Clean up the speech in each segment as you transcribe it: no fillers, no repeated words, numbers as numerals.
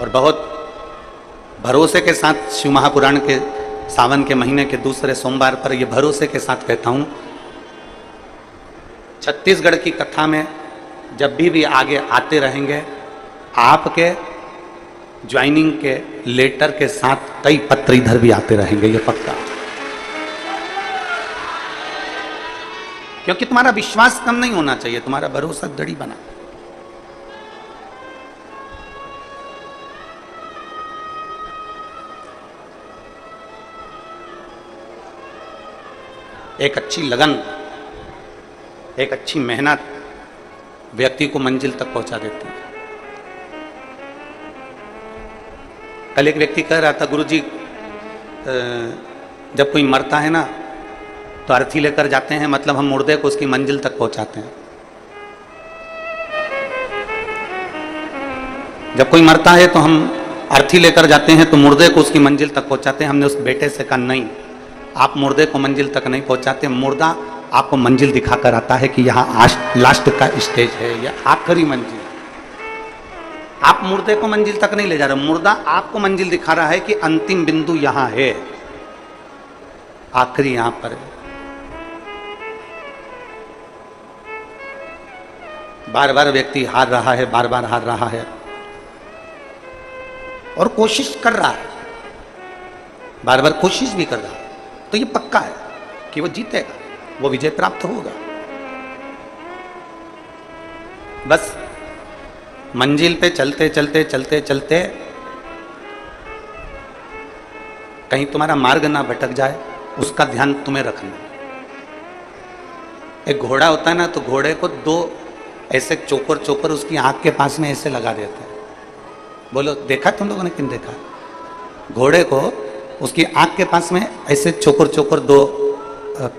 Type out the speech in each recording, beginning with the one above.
और बहुत भरोसे के साथ शिव महापुराण के सावन के महीने के दूसरे सोमवार पर यह भरोसे के साथ कहता हूं, छत्तीसगढ़ की कथा में जब भी आगे आते रहेंगे, आपके ज्वाइनिंग के लेटर के साथ कई पत्र इधर भी आते रहेंगे, ये पक्का। क्योंकि तुम्हारा विश्वास कम नहीं होना चाहिए, तुम्हारा भरोसा दड़ी बना। एक अच्छी लगन, एक अच्छी मेहनत व्यक्ति को मंजिल तक पहुंचा देती है। कल एक व्यक्ति कह रहा था, गुरुजी जब कोई मरता है ना तो अर्थी लेकर जाते हैं, मतलब हम मुर्दे को उसकी मंजिल तक पहुंचाते हैं। जब कोई मरता है तो हम अर्थी लेकर जाते हैं तो मुर्दे को उसकी मंजिल तक पहुंचाते हैं। हमने उस बेटे से कहा नहीं, आप मुर्दे को मंजिल तक नहीं पहुंचाते, मुर्दा आपको मंजिल दिखाकर आता है कि यहाँ लास्ट का स्टेज है या आखिरी मंजिल। आप मुर्दे को मंजिल तक नहीं ले जा रहे, मुर्दा आपको मंजिल दिखा रहा है कि अंतिम बिंदु यहां है, आखिरी यहां पर है। बार बार व्यक्ति हार रहा है, बार बार हार रहा है और कोशिश कर रहा है, बार बार कोशिश भी कर रहा है, तो ये पक्का है कि वो जीतेगा, वो विजय प्राप्त होगा। बस मंजिल पे चलते चलते चलते चलते कहीं तुम्हारा मार्ग ना भटक जाए, उसका ध्यान तुम्हें रखना। एक घोड़ा होता है ना, तो घोड़े को दो ऐसे चोकर चोकर उसकी आंख के पास में ऐसे लगा देते हैं। बोलो देखा तुम लोगों ने, किन देखा? घोड़े को उसकी आंख के पास में ऐसे चोकर चोकर दो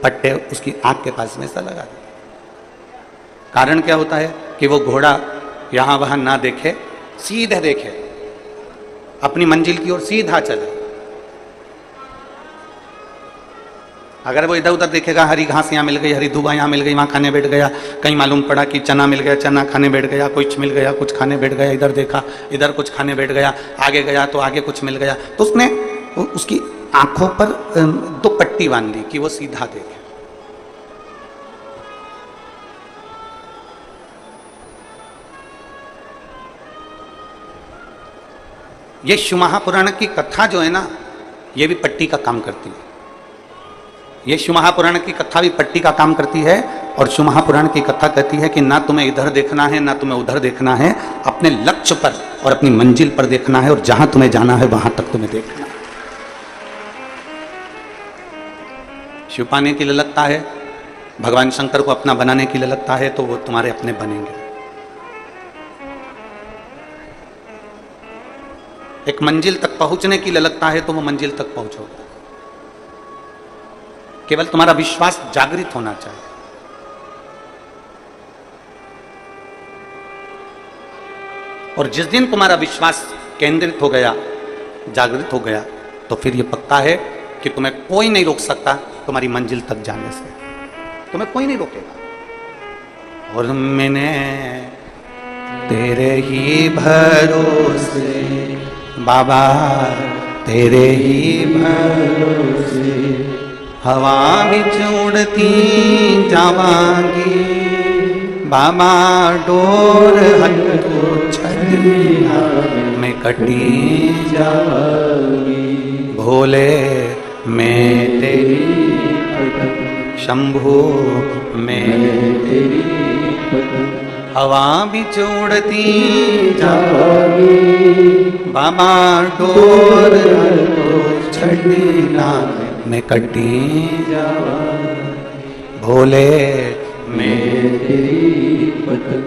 पट्टे उसकी आंख के पास में ऐसा लगा देते। कारण क्या होता है कि वो घोड़ा यहां वहां ना देखे, सीधे देखे, अपनी मंजिल की ओर सीधा चले। अगर वो इधर उधर देखेगा, हरी घास यहाँ मिल गई, हरी धुआं यहाँ मिल गई, वहां खाने बैठ गया, कहीं मालूम पड़ा कि चना मिल गया, चना खाने बैठ गया, कुछ मिल गया, कुछ खाने बैठ गया, इधर देखा, इधर कुछ खाने बैठ गया, आगे गया तो आगे कुछ मिल गया, तो उसने उसकी आंखों पर दो पट्टी बांध दी कि वो सीधा देखे। ये शिव महापुराण की कथा जो है ना, ये भी पट्टी का काम करती है। ये शिव महापुराण की कथा भी पट्टी का काम करती है। और शिव महापुराण की कथा कहती है कि ना तुम्हें इधर देखना है, ना तुम्हें उधर देखना है, अपने लक्ष्य पर और अपनी मंजिल पर देखना है, और जहां तुम्हें जाना है वहां तक तुम्हें देखना है। शिव पाने की ललकता है, भगवान शंकर को अपना बनाने की ललकता है, तो वो तुम्हारे अपने बनेंगे। एक मंजिल तक पहुंचने की ललकता है तो वो मंजिल तक पहुंचोगे। केवल तुम्हारा विश्वास जागृत होना चाहिए। और जिस दिन तुम्हारा विश्वास केंद्रित हो गया, जागृत हो गया, तो फिर ये पक्का है कि तुम्हें कोई नहीं रोक सकता तुम्हारी मंजिल तक जाने से, तुम्हें कोई नहीं रोकेगा। और मैंने तेरे ही भरोसे बाबा, तेरे ही भरोसे हवा बिच उड़ती जावांगी बाबा, डोर हटो छड़िया मैं कटी जावांगी, भोले मैं तेरी शंभू मैं तेरी हवा बिच उड़ती जावांगी बाबा, डोर हटो छड़िया मैं कटी जावांगी, भोले मैं तेरी पतंग।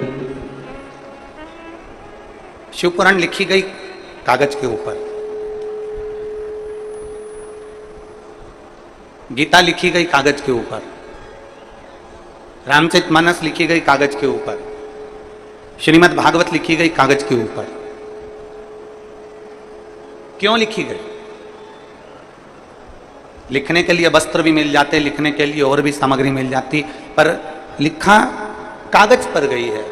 शिवपुराण लिखी गई कागज के ऊपर, गीता लिखी गई कागज के ऊपर, रामचरितमानस लिखी गई कागज के ऊपर, श्रीमद् भागवत लिखी गई कागज के ऊपर। क्यों लिखी गई? लिखने के लिए वस्त्र भी मिल जाते, लिखने के लिए और भी सामग्री मिल जाती, पर लिखा कागज पर गई है।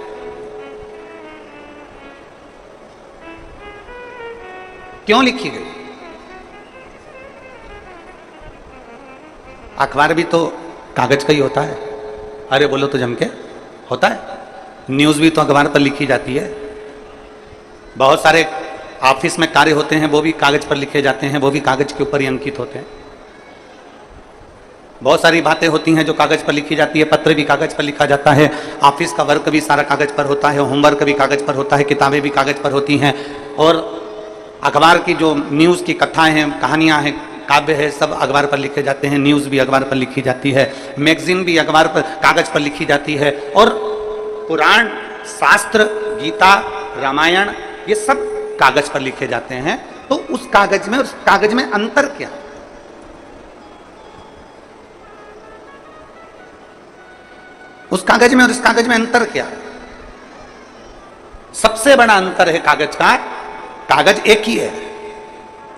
क्यों लिखी गई? अखबार भी तो कागज का ही होता है। अरे बोलो तो जम के होता है। न्यूज भी तो अखबार पर लिखी जाती है। बहुत सारे ऑफिस में कार्य होते हैं वो भी कागज पर लिखे जाते हैं, वो भी कागज के ऊपर ही अंकित होते हैं। बहुत सारी बातें होती हैं जो कागज पर लिखी जाती है, पत्र भी कागज पर लिखा जाता है, ऑफिस का वर्क भी सारा कागज पर होता है, होमवर्क भी कागज पर होता है, किताबें भी कागज पर होती हैं, और अखबार की जो न्यूज़ की कथाएं हैं, कहानियां हैं, काव्य है, सब अखबार पर लिखे जाते हैं। न्यूज़ भी अखबार पर लिखी जाती है, मैगजीन भी अखबार पर कागज पर लिखी जाती है, और पुराण, शास्त्र, गीता, रामायण, ये सब कागज पर लिखे जाते हैं। तो उस कागज में और उस कागज में अंतर क्या? उस कागज में और इस कागज में अंतर क्या? सबसे बड़ा अंतर है कागज का, कागज एक ही है।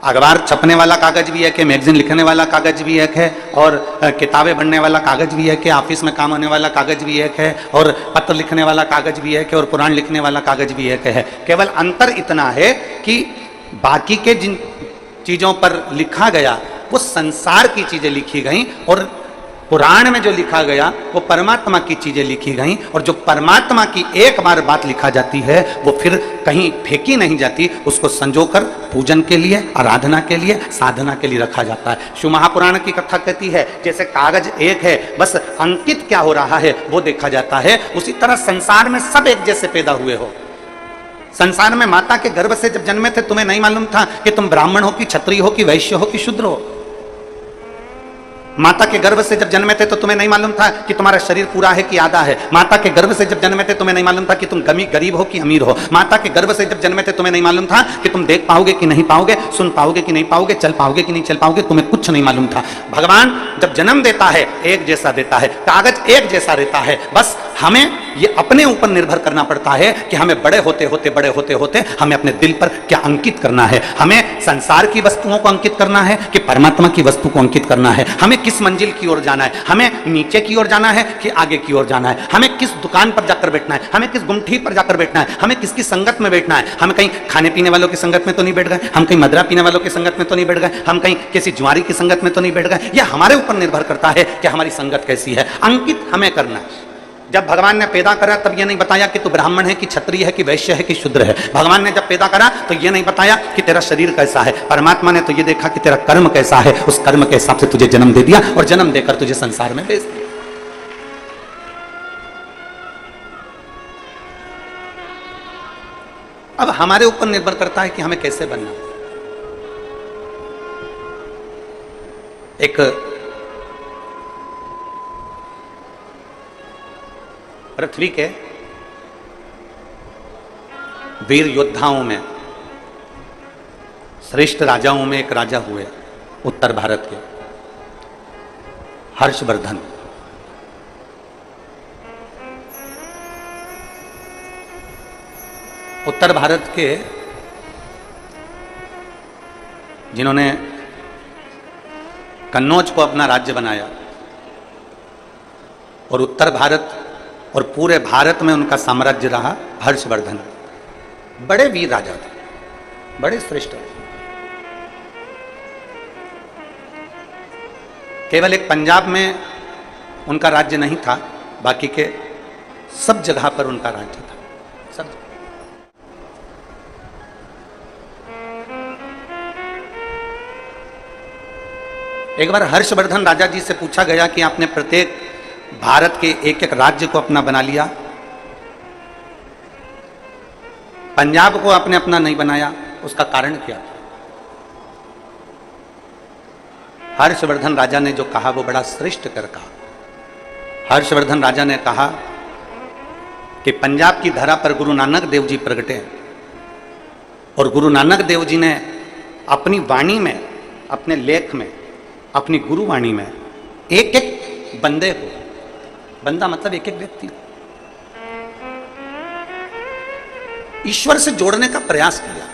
अखबार छपने वाला कागज भी एक है, मैगजीन लिखने वाला कागज भी एक है, और किताबें बनने वाला कागज भी एक है, ऑफिस में काम होने वाला कागज भी एक है, और पत्र लिखने वाला कागज भी एक है, और पुराण लिखने वाला कागज भी एक है। केवल अंतर इतना है कि बाकी के जिन चीजों पर लिखा गया वो संसार की चीजें लिखी गई, और पुराण में जो लिखा गया वो परमात्मा की चीजें लिखी गई, और जो परमात्मा की एक बार बात लिखा जाती है वो फिर कहीं फेंकी नहीं जाती, उसको संजोकर पूजन के लिए, आराधना के लिए, साधना के लिए रखा जाता है। शिव महापुराण की कथा कहती है जैसे कागज एक है, बस अंकित क्या हो रहा है वो देखा जाता है, उसी तरह संसार में सब एक जैसे पैदा हुए हो। संसार में माता के गर्भ से जब जन्मे थे तुम्हें नहीं मालूम था कि तुम ब्राह्मण हो कि क्षत्रिय हो कि वैश्य हो कि शूद्र हो। माता के गर्भ से जब जन्मे थे तो तुम्हें नहीं मालूम था कि तुम्हारा शरीर पूरा है कि आधा है। माता के गर्भ से जब जन्मे थे तुम्हें नहीं मालूम था कि तुम गरीब हो कि अमीर हो। माता के गर्भ से जब जन्मे थे तुम्हें नहीं मालूम था कि तुम देख पाओगे कि नहीं पाओगे, सुन पाओगे कि नहीं पाओगे, चल पाओगे कि नहीं चल पाओगे, तुम्हें कुछ नहीं मालूम था। भगवान जब जन्म देता है एक जैसा देता है, कागज एक जैसा रहता है, बस हमें ये अपने ऊपर निर्भर करना पड़ता है कि हमें बड़े होते होते हमें अपने दिल पर क्या अंकित करना है। हमें संसार की वस्तुओं को अंकित करना है कि परमात्मा की वस्तु को अंकित करना है। हमें किस मंजिल की ओर जाना है, हमें नीचे की ओर जाना है कि आगे की ओर जाना है, हमें किस दुकान पर जाकर बैठना है, हमें किस गुमठी पर जाकर बैठना है, हमें किसकी संगत में बैठना है। हम कहीं खाने पीने वालों की संगत में तो नहीं बैठ गए, हम कहीं मदरा पीने वालों की संगत में तो नहीं बैठ गए, हम कहीं किसी जुआरी की संगत में तो नहीं बैठ गए। यह हमारे ऊपर निर्भर करता है कि हमारी संगत कैसी है। अंकित हमें करना है। जब भगवान ने पैदा करा तब ये नहीं बताया कि तू ब्राह्मण है कि क्षत्रिय है कि वैश्य है कि शूद्र है। भगवान ने जब पैदा करा तो ये नहीं बताया कि तेरा शरीर कैसा है। परमात्मा ने तो ये देखा कि तेरा कर्म कैसा है, उस कर्म के हिसाब से तुझे जन्म दे दिया और जन्म देकर तुझे संसार में भेज दिया। अब हमारे ऊपर निर्भर करता है कि हमें कैसे बनना। एक पृथ्वी के वीर योद्धाओं में, श्रेष्ठ राजाओं में एक राजा हुए उत्तर भारत के, हर्षवर्धन। उत्तर भारत के जिन्होंने कन्नौज को अपना राज्य बनाया और उत्तर भारत और पूरे भारत में उनका साम्राज्य रहा, हर्षवर्धन। बड़े वीर राजा थे, बड़े श्रेष्ठ। केवल एक पंजाब में उनका राज्य नहीं था, बाकी के सब जगह पर उनका राज्य था, सब। एक बार हर्षवर्धन राजा जी से पूछा गया कि आपने प्रत्येक भारत के एक एक राज्य को अपना बना लिया, पंजाब को आपने अपना नहीं बनाया, उसका कारण क्या था? हर्षवर्धन राजा ने जो कहा वो बड़ा श्रेष्ठ कर कहा। हर्षवर्धन राजा ने कहा कि पंजाब की धरा पर गुरु नानक देव जी प्रगटे और गुरु नानक देव जी ने अपनी वाणी में, अपने लेख में, अपनी गुरुवाणी में एक एक बंदे को, बंदा मतलब एक एक व्यक्ति, ईश्वर से जोड़ने का प्रयास किया।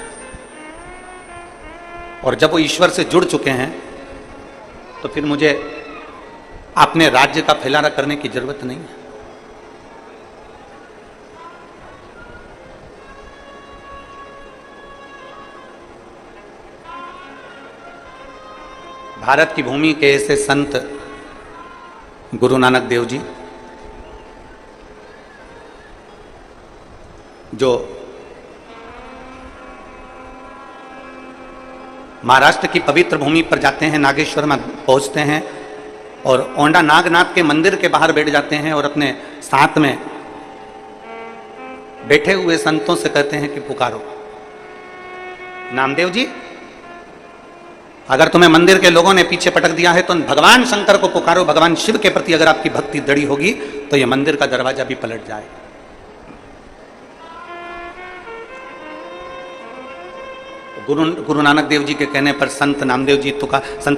और जब वो ईश्वर से जुड़ चुके हैं तो फिर मुझे अपने राज्य का फैलाना करने की जरूरत नहीं है। भारत की भूमि के ऐसे संत गुरु नानक देव जी, जो महाराष्ट्र की पवित्र भूमि पर जाते हैं, नागेश्वर में पहुंचते हैं और औंडा नागनाथ के मंदिर के बाहर बैठ जाते हैं और अपने साथ में बैठे हुए संतों से कहते हैं कि पुकारो नामदेव जी, अगर तुम्हें मंदिर के लोगों ने पीछे पटक दिया है तो भगवान शंकर को पुकारो, भगवान शिव के प्रति अगर आपकी भक्ति दृढ़ होगी तो यह मंदिर का दरवाजा भी पलट जाए। गुरु नानक देव जी के कहने पर संत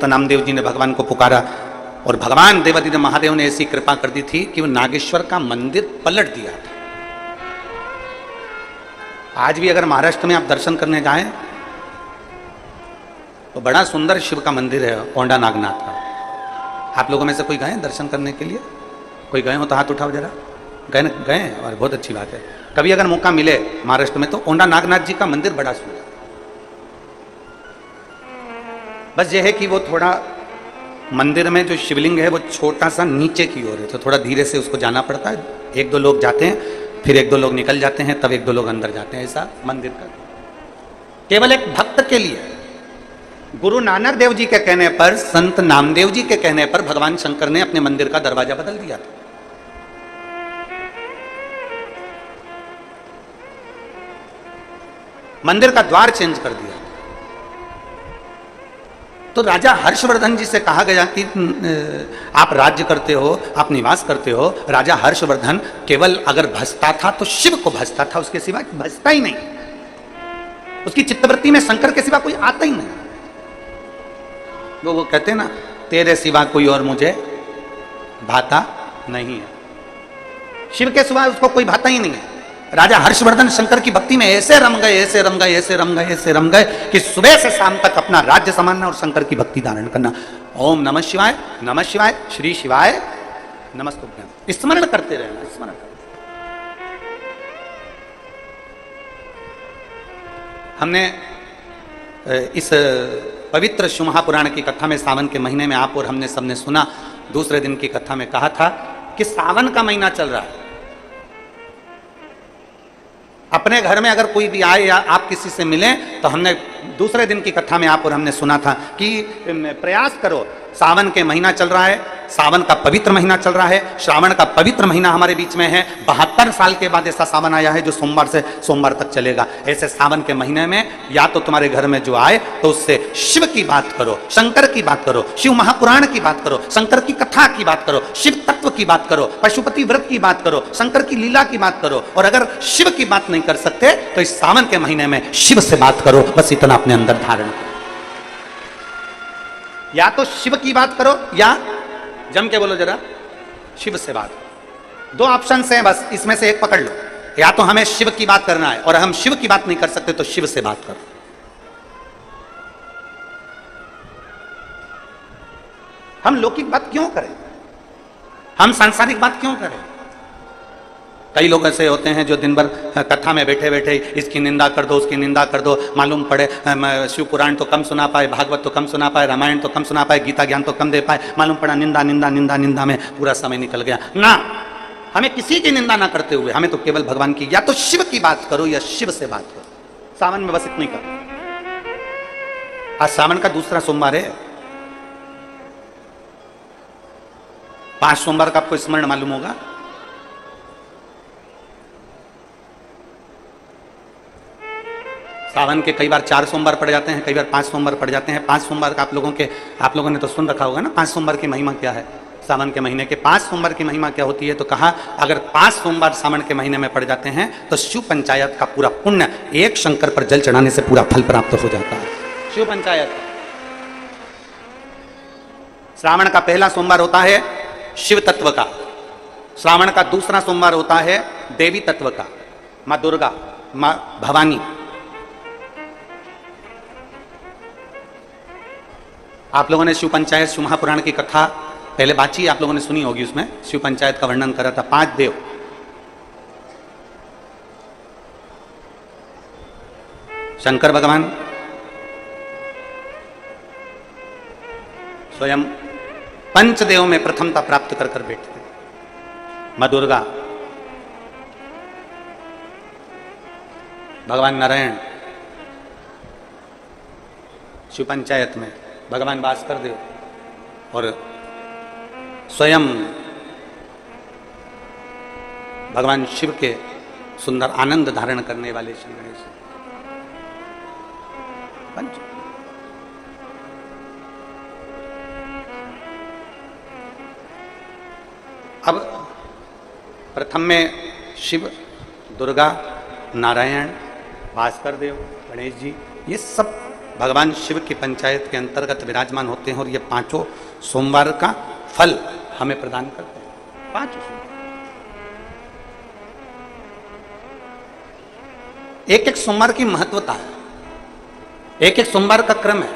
नामदेव जी ने भगवान को पुकारा और भगवान देवादिदेव महादेव ने ऐसी कृपा कर दी थी कि वो नागेश्वर का मंदिर पलट दिया था। आज भी अगर महाराष्ट्र में आप दर्शन करने जाएं तो बड़ा सुंदर शिव का मंदिर है औंडा नागनाथ का। आप लोगों में से कोई गए दर्शन करने के लिए? कोई गए हो तो हाथ उठाओ जरा। गए और बहुत अच्छी बात है। कभी अगर मौका मिले महाराष्ट्र में तो औंडा नागनाथ जी का मंदिर बड़ा सुंदर। बस ये है कि वो थोड़ा मंदिर में जो शिवलिंग है वो छोटा सा नीचे की ओर है, तो थोड़ा धीरे से उसको जाना पड़ता है। एक दो लोग जाते हैं, फिर एक दो लोग निकल जाते हैं, तब एक दो लोग अंदर जाते हैं। ऐसा मंदिर का केवल एक भक्त के लिए। गुरु नानक देव जी के कहने पर, संत नामदेव जी के कहने पर भगवान शंकर ने अपने मंदिर का दरवाजा बदल दिया था। मंदिर का द्वार चेंज कर दिया। तो राजा हर्षवर्धन जी से कहा गया कि आप राज्य करते हो, आप निवास करते हो। राजा हर्षवर्धन केवल अगर भजता था तो शिव को भजता था, उसके सिवा भजता ही नहीं। उसकी चित्तवृत्ति में शंकर के सिवा कोई आता ही नहीं। वो कहते हैं ना, तेरे सिवा कोई और मुझे भाता नहीं है। शिव के सिवा उसको कोई भाता ही नहीं है। राजा हर्षवर्धन शंकर की भक्ति में ऐसे रम गए कि सुबह से शाम तक अपना राज्य संभालना और शंकर की भक्ति धारण करना। ओम नमः शिवाय, श्री शिवाय नमस्तुभ्यं, स्मरण करते रहना, स्मरण करते। हमने इस पवित्र शिव महापुराण की कथा में सावन के महीने में आप और हमने सबने सुना। दूसरे दिन की कथा में कहा था कि सावन का महीना चल रहा है। अपने घर में अगर कोई भी आए या आप किसी से मिलें तो हमने दूसरे दिन की कथा में आप और हमने सुना था कि प्रयास करो। सावन के महीना चल रहा है, सावन का पवित्र महीना चल रहा है, श्रावण का पवित्र महीना हमारे बीच में है। 72 साल के बाद ऐसा सावन आया है जो सोमवार से सोमवार तक चलेगा। ऐसे सावन के महीने में या तो तुम्हारे घर में जो आए तो उससे शिव की बात करो, शंकर की बात करो, शिव महापुराण की बात करो, शंकर की कथा की बात करो, शिव तत्व की बात करो, पशुपति व्रत की बात करो, शंकर की लीला की बात करो। और अगर शिव की बात नहीं कर सकते तो इस सावन के महीने में शिव से बात करो। बस इतना अपने अंदर धारण करो। या तो शिव की बात करो या जम के बोलो जरा, शिव से बात। दो ऑप्शन हैं बस, इसमें से एक पकड़ लो। या तो हमें शिव की बात करना है और हम शिव की बात नहीं कर सकते तो शिव से बात करो। हम लौकिक बात क्यों करें? हम सांसारिक बात क्यों करें? कई लोग ऐसे होते हैं जो दिन भर कथा में बैठे बैठे इसकी निंदा कर दो, उसकी निंदा कर दो। मालूम पड़े शिव पुराण तो कम सुना पाए, भागवत तो कम सुना पाए, रामायण तो कम सुना पाए, गीता ज्ञान तो कम दे पाए। मालूम पड़ा निंदा में पूरा समय निकल गया ना। हमें किसी की निंदा ना करते हुए हमें तो केवल भगवान की, या तो शिव की बात करो या शिव से बात करो। सावन में बस इतना ही करो। आज सावन का दूसरा सोमवार है। 5 सोमवार का आपको स्मरण मालूम होगा। सावन के कई बार 4 सोमवार पड़ जाते हैं, कई बार 5 सोमवार पड़ जाते हैं। 5 सोमवार का आप लोगों ने तो सुन रखा होगा ना, 5 सोमवार की महिमा क्या है। सावन के महीने के 5 सोमवार की महिमा क्या होती है? तो कहा अगर 5 सोमवार सावन के महीने में पड़ जाते हैं तो शिव पंचायत का पूरा पुण्य एक शंकर पर जल चढ़ाने से पूरा फल प्राप्त हो जाता है। शिव पंचायत। श्रावण का पहला सोमवार होता है शिव तत्व का। श्रावण का दूसरा सोमवार होता है देवी तत्व का, माँ दुर्गा, माँ भवानी। आप लोगों ने शिव पंचायत, शिव महापुराण की कथा पहले बाची आप लोगों ने सुनी होगी। उसमें शिव पंचायत का वर्णन करा था। 5 देव, शंकर भगवान, स्वयं पंचदेव में प्रथमता प्राप्त कर कर बैठते। मां दुर्गा, भगवान नारायण, शिव पंचायत में भगवान भास्कर देव और स्वयं भगवान शिव के सुंदर आनंद धारण करने वाले श्री गणेश पंच। अब प्रथम में शिव, दुर्गा, नारायण, भास्कर देव, गणेश जी, ये सब भगवान शिव की पंचायत के अंतर्गत विराजमान होते हैं और ये पांचों सोमवार का फल हमें प्रदान करते हैं। पांचों एक एक सोमवार की महत्वता है, एक एक सोमवार का क्रम है।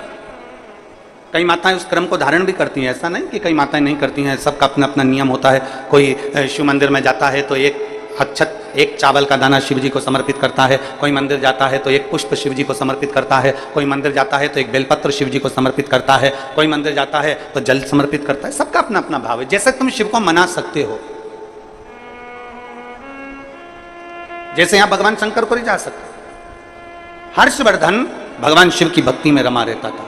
कई माताएं उस क्रम को धारण भी करती हैं, ऐसा नहीं कि कई माताएं नहीं करती हैं, सबका अपना अपना नियम होता है। कोई शिव मंदिर में जाता है तो एक अक्षत, एक चावल का दाना शिव जी को समर्पित करता है, कोई मंदिर जाता है तो एक पुष्प शिव जी को समर्पित करता है, कोई मंदिर जाता है तो एक बेलपत्र शिव जी को समर्पित करता है, कोई मंदिर जाता है तो जल समर्पित करता है। सबका अपना अपना भाव है। जैसे तुम शिव को मना सकते हो, जैसे यहां भगवान शंकर को नहीं जा सकते। हर्षवर्धन भगवान शिव की भक्ति में रमा रहता था,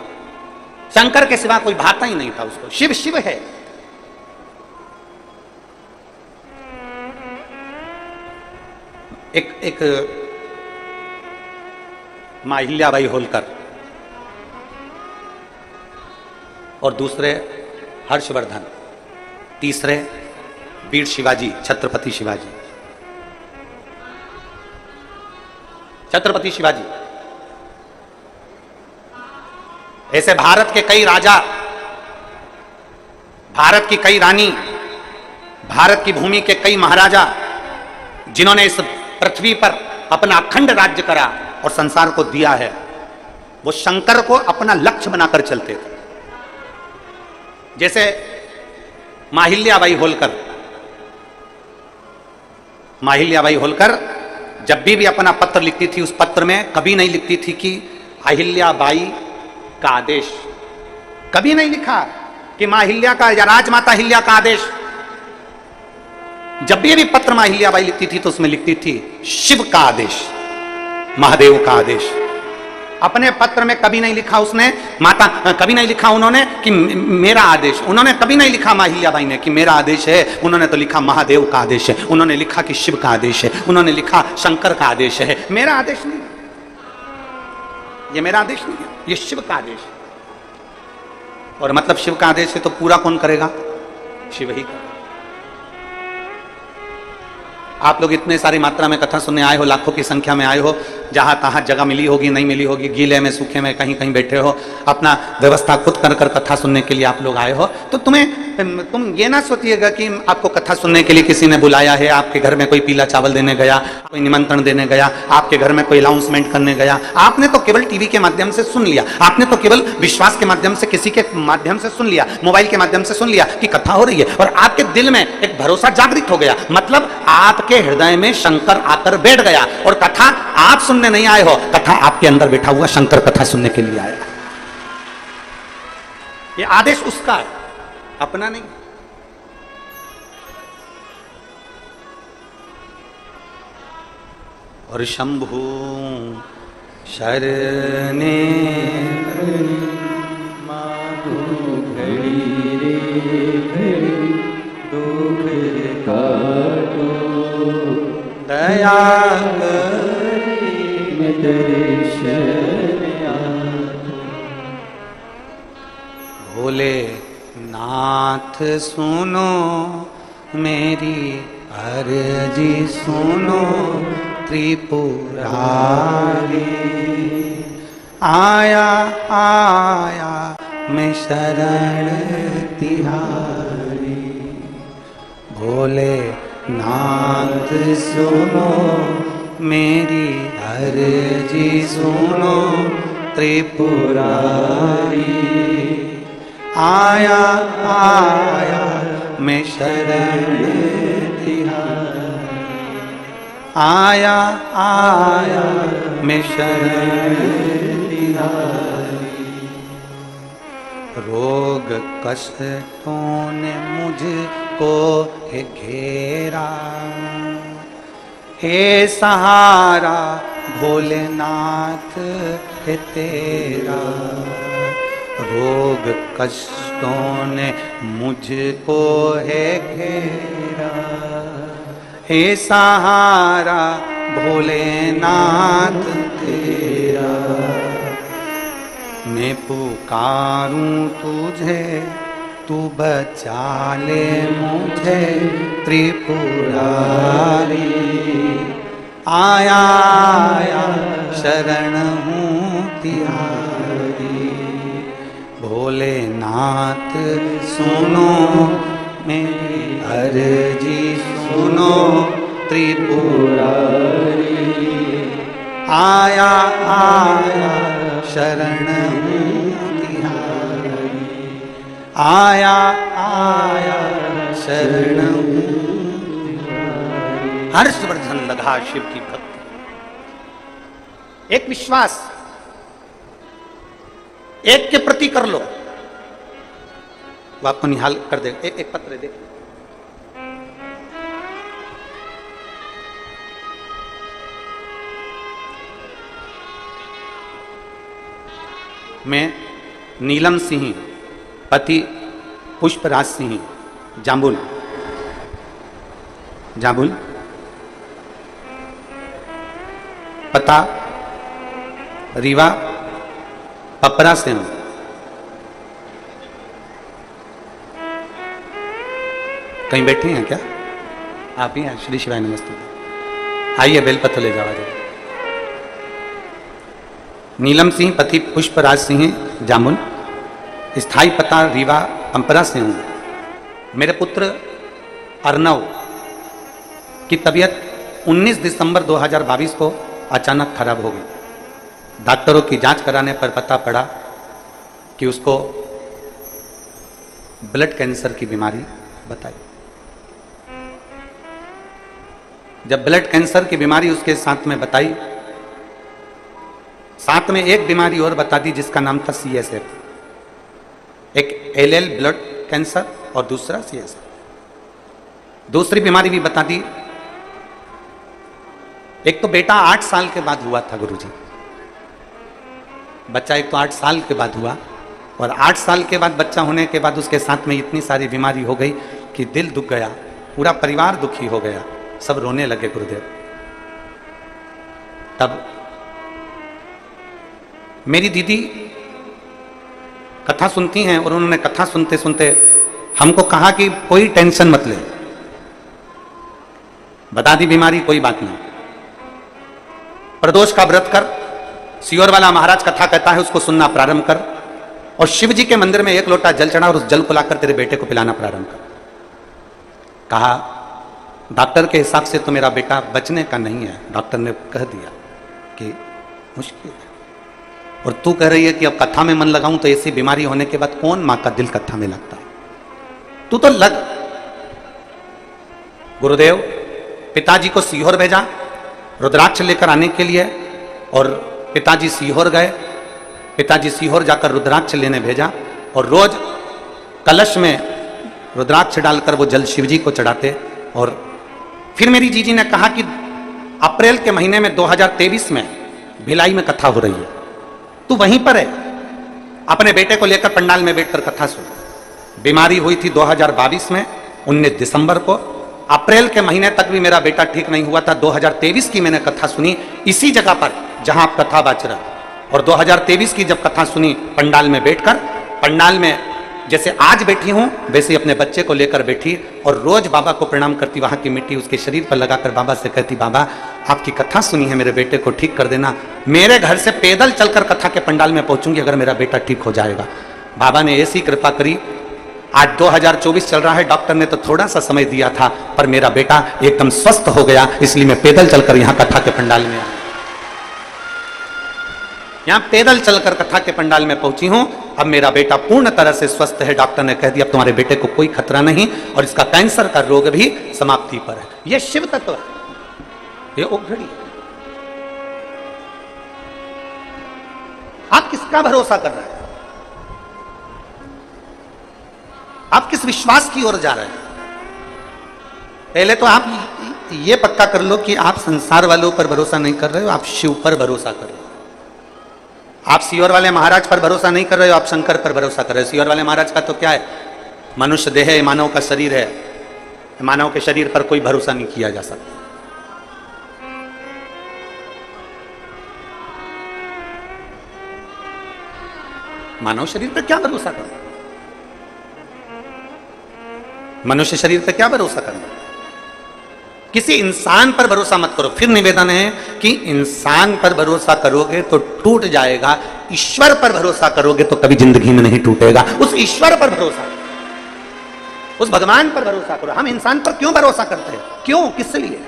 शंकर के सिवा कोई भाता ही नहीं था उसको। शिव शिव है। एक मां अहिल्याबाई होलकर और दूसरे हर्षवर्धन, तीसरे वीर शिवाजी, छत्रपति शिवाजी। छत्रपति शिवाजी ऐसे भारत के कई राजा, भारत की कई रानी, भारत की भूमि के कई महाराजा, जिन्होंने इस पृथ्वी पर अपना अखंड राज्य करा और संसार को दिया है, वो शंकर को अपना लक्ष्य बनाकर चलते थे। जैसे मां अहिल्याबाई होलकर, मां अहिल्याबाई होलकर जब भी अपना पत्र लिखती थी, उस पत्र में कभी नहीं लिखती थी कि अहिल्याबाई का आदेश, कभी नहीं लिखा कि मां अहिल्या का या राजमाता अहिल्या का आदेश। जब भी पत्र मां अहिल्याबाई लिखती थी तो उसमें लिखती थी शिव का आदेश, महादेव का आदेश। अपने पत्र में कभी नहीं लिखा उसने माता, कभी नहीं लिखा उन्होंने कि मेरा आदेश, उन्होंने कभी नहीं लिखा मां अहिल्याबाई ने कि मेरा आदेश है। उन्होंने तो लिखा महादेव का आदेश है, उन्होंने लिखा कि शिव का आदेश है, उन्होंने लिखा शंकर का आदेश है। मेरा आदेश नहीं, ये मेरा आदेश नहीं है, ये शिव का आदेश है। और मतलब शिव का आदेश है तो पूरा कौन करेगा? शिव ही करेगा। आप लोग इतने सारी मात्रा में कथा सुनने आए हो, लाखों की संख्या में आए हो, जहां तहां जगह मिली होगी, नहीं मिली होगी, गीले में सूखे में कहीं कहीं बैठे हो, अपना व्यवस्था खुद कर कर कथा सुनने के लिए आप लोग आए हो। तो तुम ये ना सोचिएगा कि आपको कथा सुनने के लिए किसी ने बुलाया है, आपके घर में कोई पीला चावल देने गया, कोई निमंत्रण देने गया, आपके घर में कोई अनाउंसमेंट करने गया। आपने तो केवल टीवी के माध्यम से सुन लिया, आपने तो केवल विश्वास के माध्यम से, किसी के माध्यम से सुन लिया, मोबाइल के माध्यम से सुन लिया कि कथा हो रही है, और आपके दिल में एक भरोसा जागृत हो गया। मतलब आपके हृदय में शंकर आकर बैठ गया, और कथा आप सुनने नहीं आए हो, कथा आपके अंदर बैठा हुआ शंकर कथा सुनने के लिए आया। ये आदेश उसका है, अपना नहीं। और शंभु शरणे माधु घड़ी रे घड़ी दुख काटो, दया दर्शन भोले नाथ सुनो मेरी अर्जी सुनो त्रिपुरारी, आया आया मैं शरण तिहारी। भोले नाथ सुनो मेरी अर्जी सुनो त्रिपुरारी, आया आया मैं शरण तिहारी, आया आया मैं शरण तिहारी। रोग कष्टों ने मुझको है घेरा, हे सहारा भोलेनाथ है तेरा। रोग कष्टों ने मुझको है घेरा, हे सहारा भोलेनाथ तेरा। मैं पुकारूं तुझे तू बचा ले मुझे त्रिपुरारी। आया आया शरण हूँ तिहारी। भोलेनाथ सुनो मेरी अर्जी सुनो त्रिपुरारी। आया आया शरण हूँ तिहारी। आया आया शरण हूँ तिहारी। हर्षवर्धन लगा शिव की भक्ति। एक विश्वास एक के प्रति कर लो, वो आपको निहाल कर दे। एक पत्र देखिए, मैं नीलम सिंह पति पुष्पराज सिंह जाम्बुल जाम्बुल, पता रीवा पपरा से हूं। कहीं बैठे हैं क्या आप? ही हैं? श्री शिवाय नमस्ते। आइए बेलपत्र ले जावा जाए। नीलम सिंह पति पुष्पराज सिंह जामुन, स्थायी पता रीवा पंपरा से हूँ। मेरे पुत्र अर्नव की तबीयत 19 दिसंबर 2022 को अचानक खराब हो गई। डॉक्टरों की जांच कराने पर पता पड़ा कि उसको ब्लड कैंसर की बीमारी बताई। जब ब्लड कैंसर की बीमारी उसके साथ में बताई, साथ में एक बीमारी और बता दी जिसका नाम था CSF, एक LL ब्लड कैंसर और दूसरा CSF। दूसरी बीमारी भी बता दी। एक तो बेटा 8 साल के बाद हुआ था गुरुजी, बच्चा एक तो 8 साल के बाद हुआ, और 8 साल के बाद बच्चा होने के बाद उसके साथ में इतनी सारी बीमारी हो गई कि दिल दुख गया, पूरा परिवार दुखी हो गया, सब रोने लगे गुरुदेव। तब मेरी दीदी कथा सुनती हैं और उन्होंने कथा सुनते सुनते हमको कहा कि कोई टेंशन मत ले, बता दी बीमारी कोई बात नहीं, प्रदोष का व्रत कर, सियोर वाला महाराज कथा कहता है उसको सुनना प्रारंभ कर, और शिव जी के मंदिर में 1 लोटा जल चढ़ा और उस जल को लाकर तेरे बेटे को पिलाना प्रारंभ कर। कहा डॉक्टर के हिसाब से तो मेरा बेटा बचने का नहीं है, डॉक्टर ने कह दिया कि मुश्किल है, और तू कह रही है कि अब कथा में मन लगाऊं तो ऐसी बीमारी होने के बाद कौन मां का दिल कथा में लगता है, तू तो लग। गुरुदेव पिताजी को सीहोर भेजा रुद्राक्ष लेकर आने के लिए, और पिताजी सीहोर गए। पिताजी सीहोर जाकर रुद्राक्ष लेने भेजा, और रोज कलश में रुद्राक्ष डालकर वो जल शिव जी को चढ़ाते। और फिर मेरी जीजी ने कहा कि अप्रैल के महीने में 2023 में भिलाई में कथा हो रही है, तू वहीं पर है, अपने बेटे को लेकर पंडाल में बैठकर कथा सुन। बीमारी हुई थी 2022 में 19 दिसंबर को। अप्रैल के महीने तक भी मेरा बेटा ठीक नहीं हुआ था। 2023 की मैंने कथा सुनी इसी जगह पर जहां आप कथा बाच रहा, और 2023 की जब कथा सुनी पंडाल में बैठकर, पंडाल में जैसे आज बैठी हूं वैसे अपने बच्चे को लेकर बैठी, और रोज बाबा को प्रणाम करती, वहां की मिट्टी उसके शरीर पर लगाकर बाबा से कहती, बाबा आपकी कथा सुनी है, मेरे बेटे को ठीक कर देना। मेरे घर से पैदल चलकर कथा के पंडाल में पहुंचूंगी अगर मेरा बेटा ठीक हो जाएगा। बाबा ने ऐसी कृपा करी। आज 2024 चल रहा है, डॉक्टर ने तो थोड़ा सा समय दिया था, पर मेरा बेटा एकदम स्वस्थ हो गया, इसलिए मैं पैदल चलकर यहां कथा के पंडाल में आया। यहां पैदल चलकर कथा के पंडाल में पहुंची हूं। अब मेरा बेटा पूर्ण तरह से स्वस्थ है। डॉक्टर ने कह दिया अब तुम्हारे बेटे को कोई खतरा नहीं, और इसका कैंसर का रोग भी समाप्ति पर है। यह शिव तत्व है, ये ओघड़ी। आप किसका भरोसा कर रहे हैं? आप किस विश्वास की ओर जा रहे हैं? पहले तो आप ये पक्का कर लो कि आप संसार वालों पर भरोसा नहीं कर रहे हो, आप शिव पर भरोसा कर रहे हो। आप सीहोर वाले महाराज पर भरोसा नहीं कर रहे हो, आप शंकर पर भरोसा कर रहे हो। सीहोर वाले महाराज का तो क्या है, मनुष्य देह है, मानव का शरीर है, मानव के शरीर पर कोई भरोसा नहीं किया जा सकता। मानव शरीर पर क्या भरोसा करना, मनुष्य शरीर पर क्या भरोसा करना। किसी इंसान पर भरोसा मत करो। फिर निवेदन है कि इंसान पर भरोसा करोगे तो टूट जाएगा, ईश्वर पर भरोसा करोगे तो कभी जिंदगी में नहीं टूटेगा। उस ईश्वर पर भरोसा, उस भगवान पर भरोसा करो। हम इंसान पर क्यों भरोसा करते हैं? क्यों, किस लिए?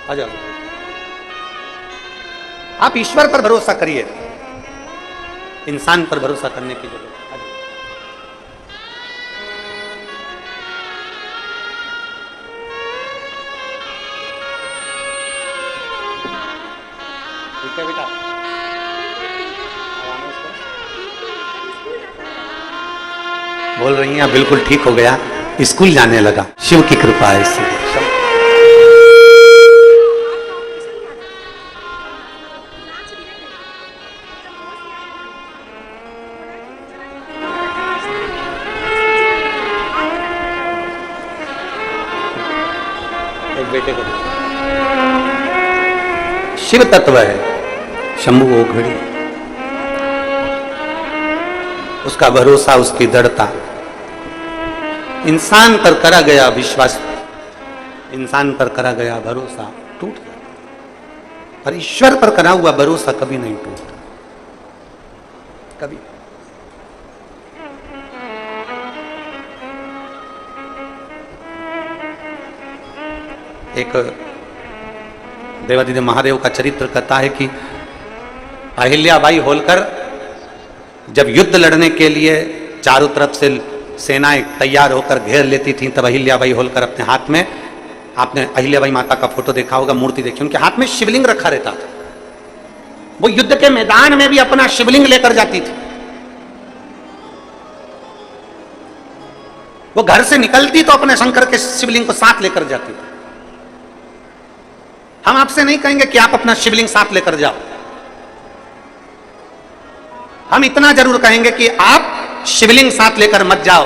आ जाओ, आप ईश्वर पर भरोसा करिए, इंसान पर भरोसा करने की जरूरत है। ठीक है बेटा, बोल रही हैं बिल्कुल ठीक हो गया, स्कूल जाने लगा, शिव की कृपा है इससे। एक बेटे को शिव तत्व है, शंभु ओघड़ी, उसका भरोसा, उसकी दृढ़ता। इंसान पर करा गया विश्वास, इंसान पर करा गया भरोसा टूट गया, पर ईश्वर पर करा हुआ भरोसा कभी नहीं टूटता, कभी। एक देवादिदेव महादेव का चरित्र कहता है कि अहिल्याबाई होलकर जब युद्ध लड़ने के लिए चारों तरफ से सेनाएं तैयार होकर घेर लेती थीं, तब अहिल्याबाई होलकर अपने हाथ में, आपने अहिल्याबाई माता का फोटो देखा होगा, मूर्ति देखी, उनके हाथ में शिवलिंग रखा रहता था। वो युद्ध के मैदान में भी अपना शिवलिंग लेकर जाती थी। वो घर से निकलती तो अपने शंकर के शिवलिंग को साथ लेकर जाती थी। हम आपसे नहीं कहेंगे कि आप अपना शिवलिंग साथ लेकर जाओ, हम इतना जरूर कहेंगे कि आप शिवलिंग साथ लेकर मत जाओ,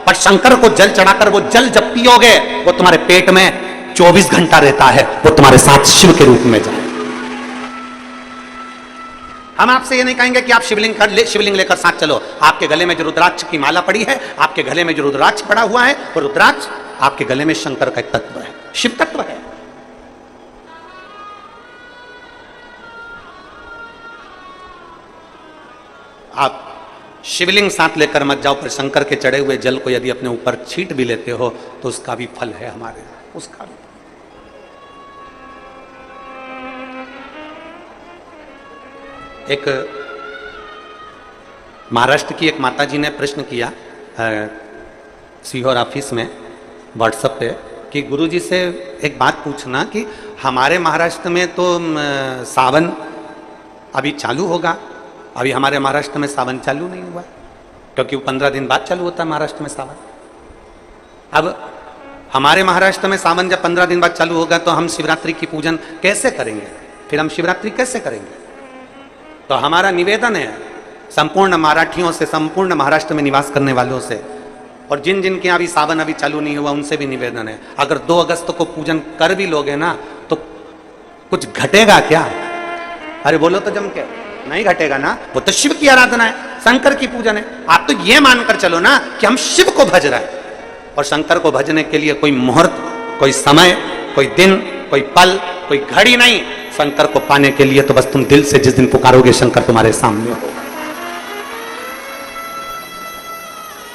पर शंकर को जल चढ़ाकर वो जल जब पियोगे वो तुम्हारे पेट में 24 घंटा रहता है, वो तुम्हारे साथ शिव के रूप में जाए। हम आपसे ये नहीं कहेंगे कि आप शिवलिंग लेकर साथ चलो। आपके गले में जो रुद्राक्ष की माला पड़ी है, आपके गले में जो रुद्राक्ष पड़ा हुआ है, वो रुद्राक्ष आपके गले में शंकर का एक तत्व है, शिव तत्व है। आप शिवलिंग साथ लेकर मत जाओ, पर शंकर के चढ़े हुए जल को यदि अपने ऊपर छींट भी लेते हो तो उसका भी फल है हमारे, उसका भी। एक महाराष्ट्र की एक माता जी ने प्रश्न किया सीहोर ऑफिस में व्हाट्सएप पे कि गुरुजी से एक बात पूछना कि हमारे महाराष्ट्र में तो सावन अभी चालू होगा, अभी हमारे महाराष्ट्र में सावन चालू नहीं हुआ, क्योंकि वो 15 दिन बाद चालू होता है महाराष्ट्र में सावन। अब हमारे महाराष्ट्र में सावन जब 15 दिन बाद चालू होगा तो हम शिवरात्रि की पूजन कैसे करेंगे? फिर हम शिवरात्रि कैसे करेंगे? तो हमारा निवेदन है संपूर्ण मराठियों से, संपूर्ण महाराष्ट्र में निवास करने वालों से, और जिन जिन के अभी सावन अभी चालू नहीं हुआ उनसे भी निवेदन है, अगर 2 अगस्त को पूजन कर भी लोगे ना तो कुछ घटेगा क्या? अरे बोलो तो जम के, नहीं घटेगा ना। वो तो शिव की आराधना है, शंकर की पूजन है। आप तो ये मानकर चलो ना कि हम शिव को भज रहे हैं, और शंकर को भजने के लिए कोई मुहूर्त, कोई समय, कोई दिन, कोई पल, कोई घड़ी नहीं। शंकर को पाने के लिए तो बस तुम दिल से जिस दिन पुकारोगे शंकर तुम्हारे सामने हो।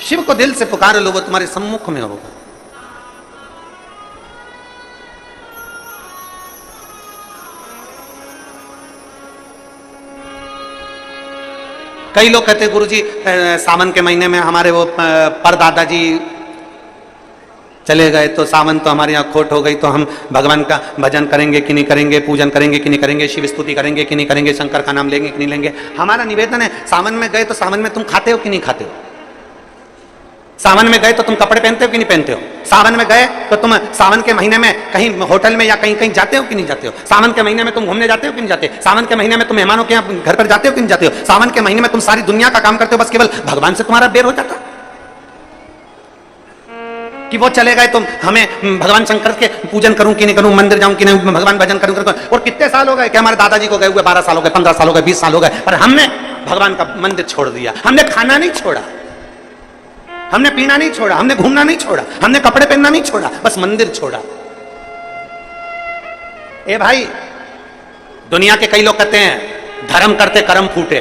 शिव को दिल से पुकार लो, वो तुम्हारे सम्मुख में होगा। कई लोग कहते हैं गुरुजी सावन के महीने में हमारे वो परदादा जी चले गए तो सावन तो हमारे यहाँ खोट हो गई, तो हम भगवान का भजन करेंगे कि नहीं करेंगे, पूजन करेंगे कि नहीं करेंगे, शिव स्तुति करेंगे कि नहीं करेंगे, शंकर का नाम लेंगे कि नहीं लेंगे। हमारा निवेदन है, सावन में गए तो सावन में तुम खाते हो कि नहीं खाते हो? सावन में गए तो तुम कपड़े पहनते हो कि नहीं पहनते हो? सावन में गए तो तुम सावन के महीने में कहीं होटल में या कहीं कहीं जाते हो कि नहीं जाते हो? सावन के महीने में तुम घूमने जाते हो कि नहीं जाते? सावन के महीने में तुम मेहमानों के यहाँ घर पर जाते हो कि नहीं जाते हो? सावन के महीने में तुम सारी दुनिया का काम करते हो, बस केवल भगवान से तुम्हारा बेर हो जाता कि वो चले गए तुम हमें भगवान शंकर के पूजन करूं कि नहीं करूं, मंदिर जाऊं कि नहीं, भगवान भजन करूं करूं। और कितने साल हो गए कि हमारे दादाजी को गए हुए 12 साल हो गए, 15 साल हो गए, 20 साल हो गए, पर हमने भगवान का मंदिर छोड़ दिया। हमने खाना नहीं छोड़ा, हमने पीना नहीं छोड़ा, हमने घूमना नहीं छोड़ा, हमने कपड़े पहनना नहीं छोड़ा, बस मंदिर छोड़ा। ए भाई, दुनिया के कई लोग कहते हैं धर्म करते कर्म फूटे।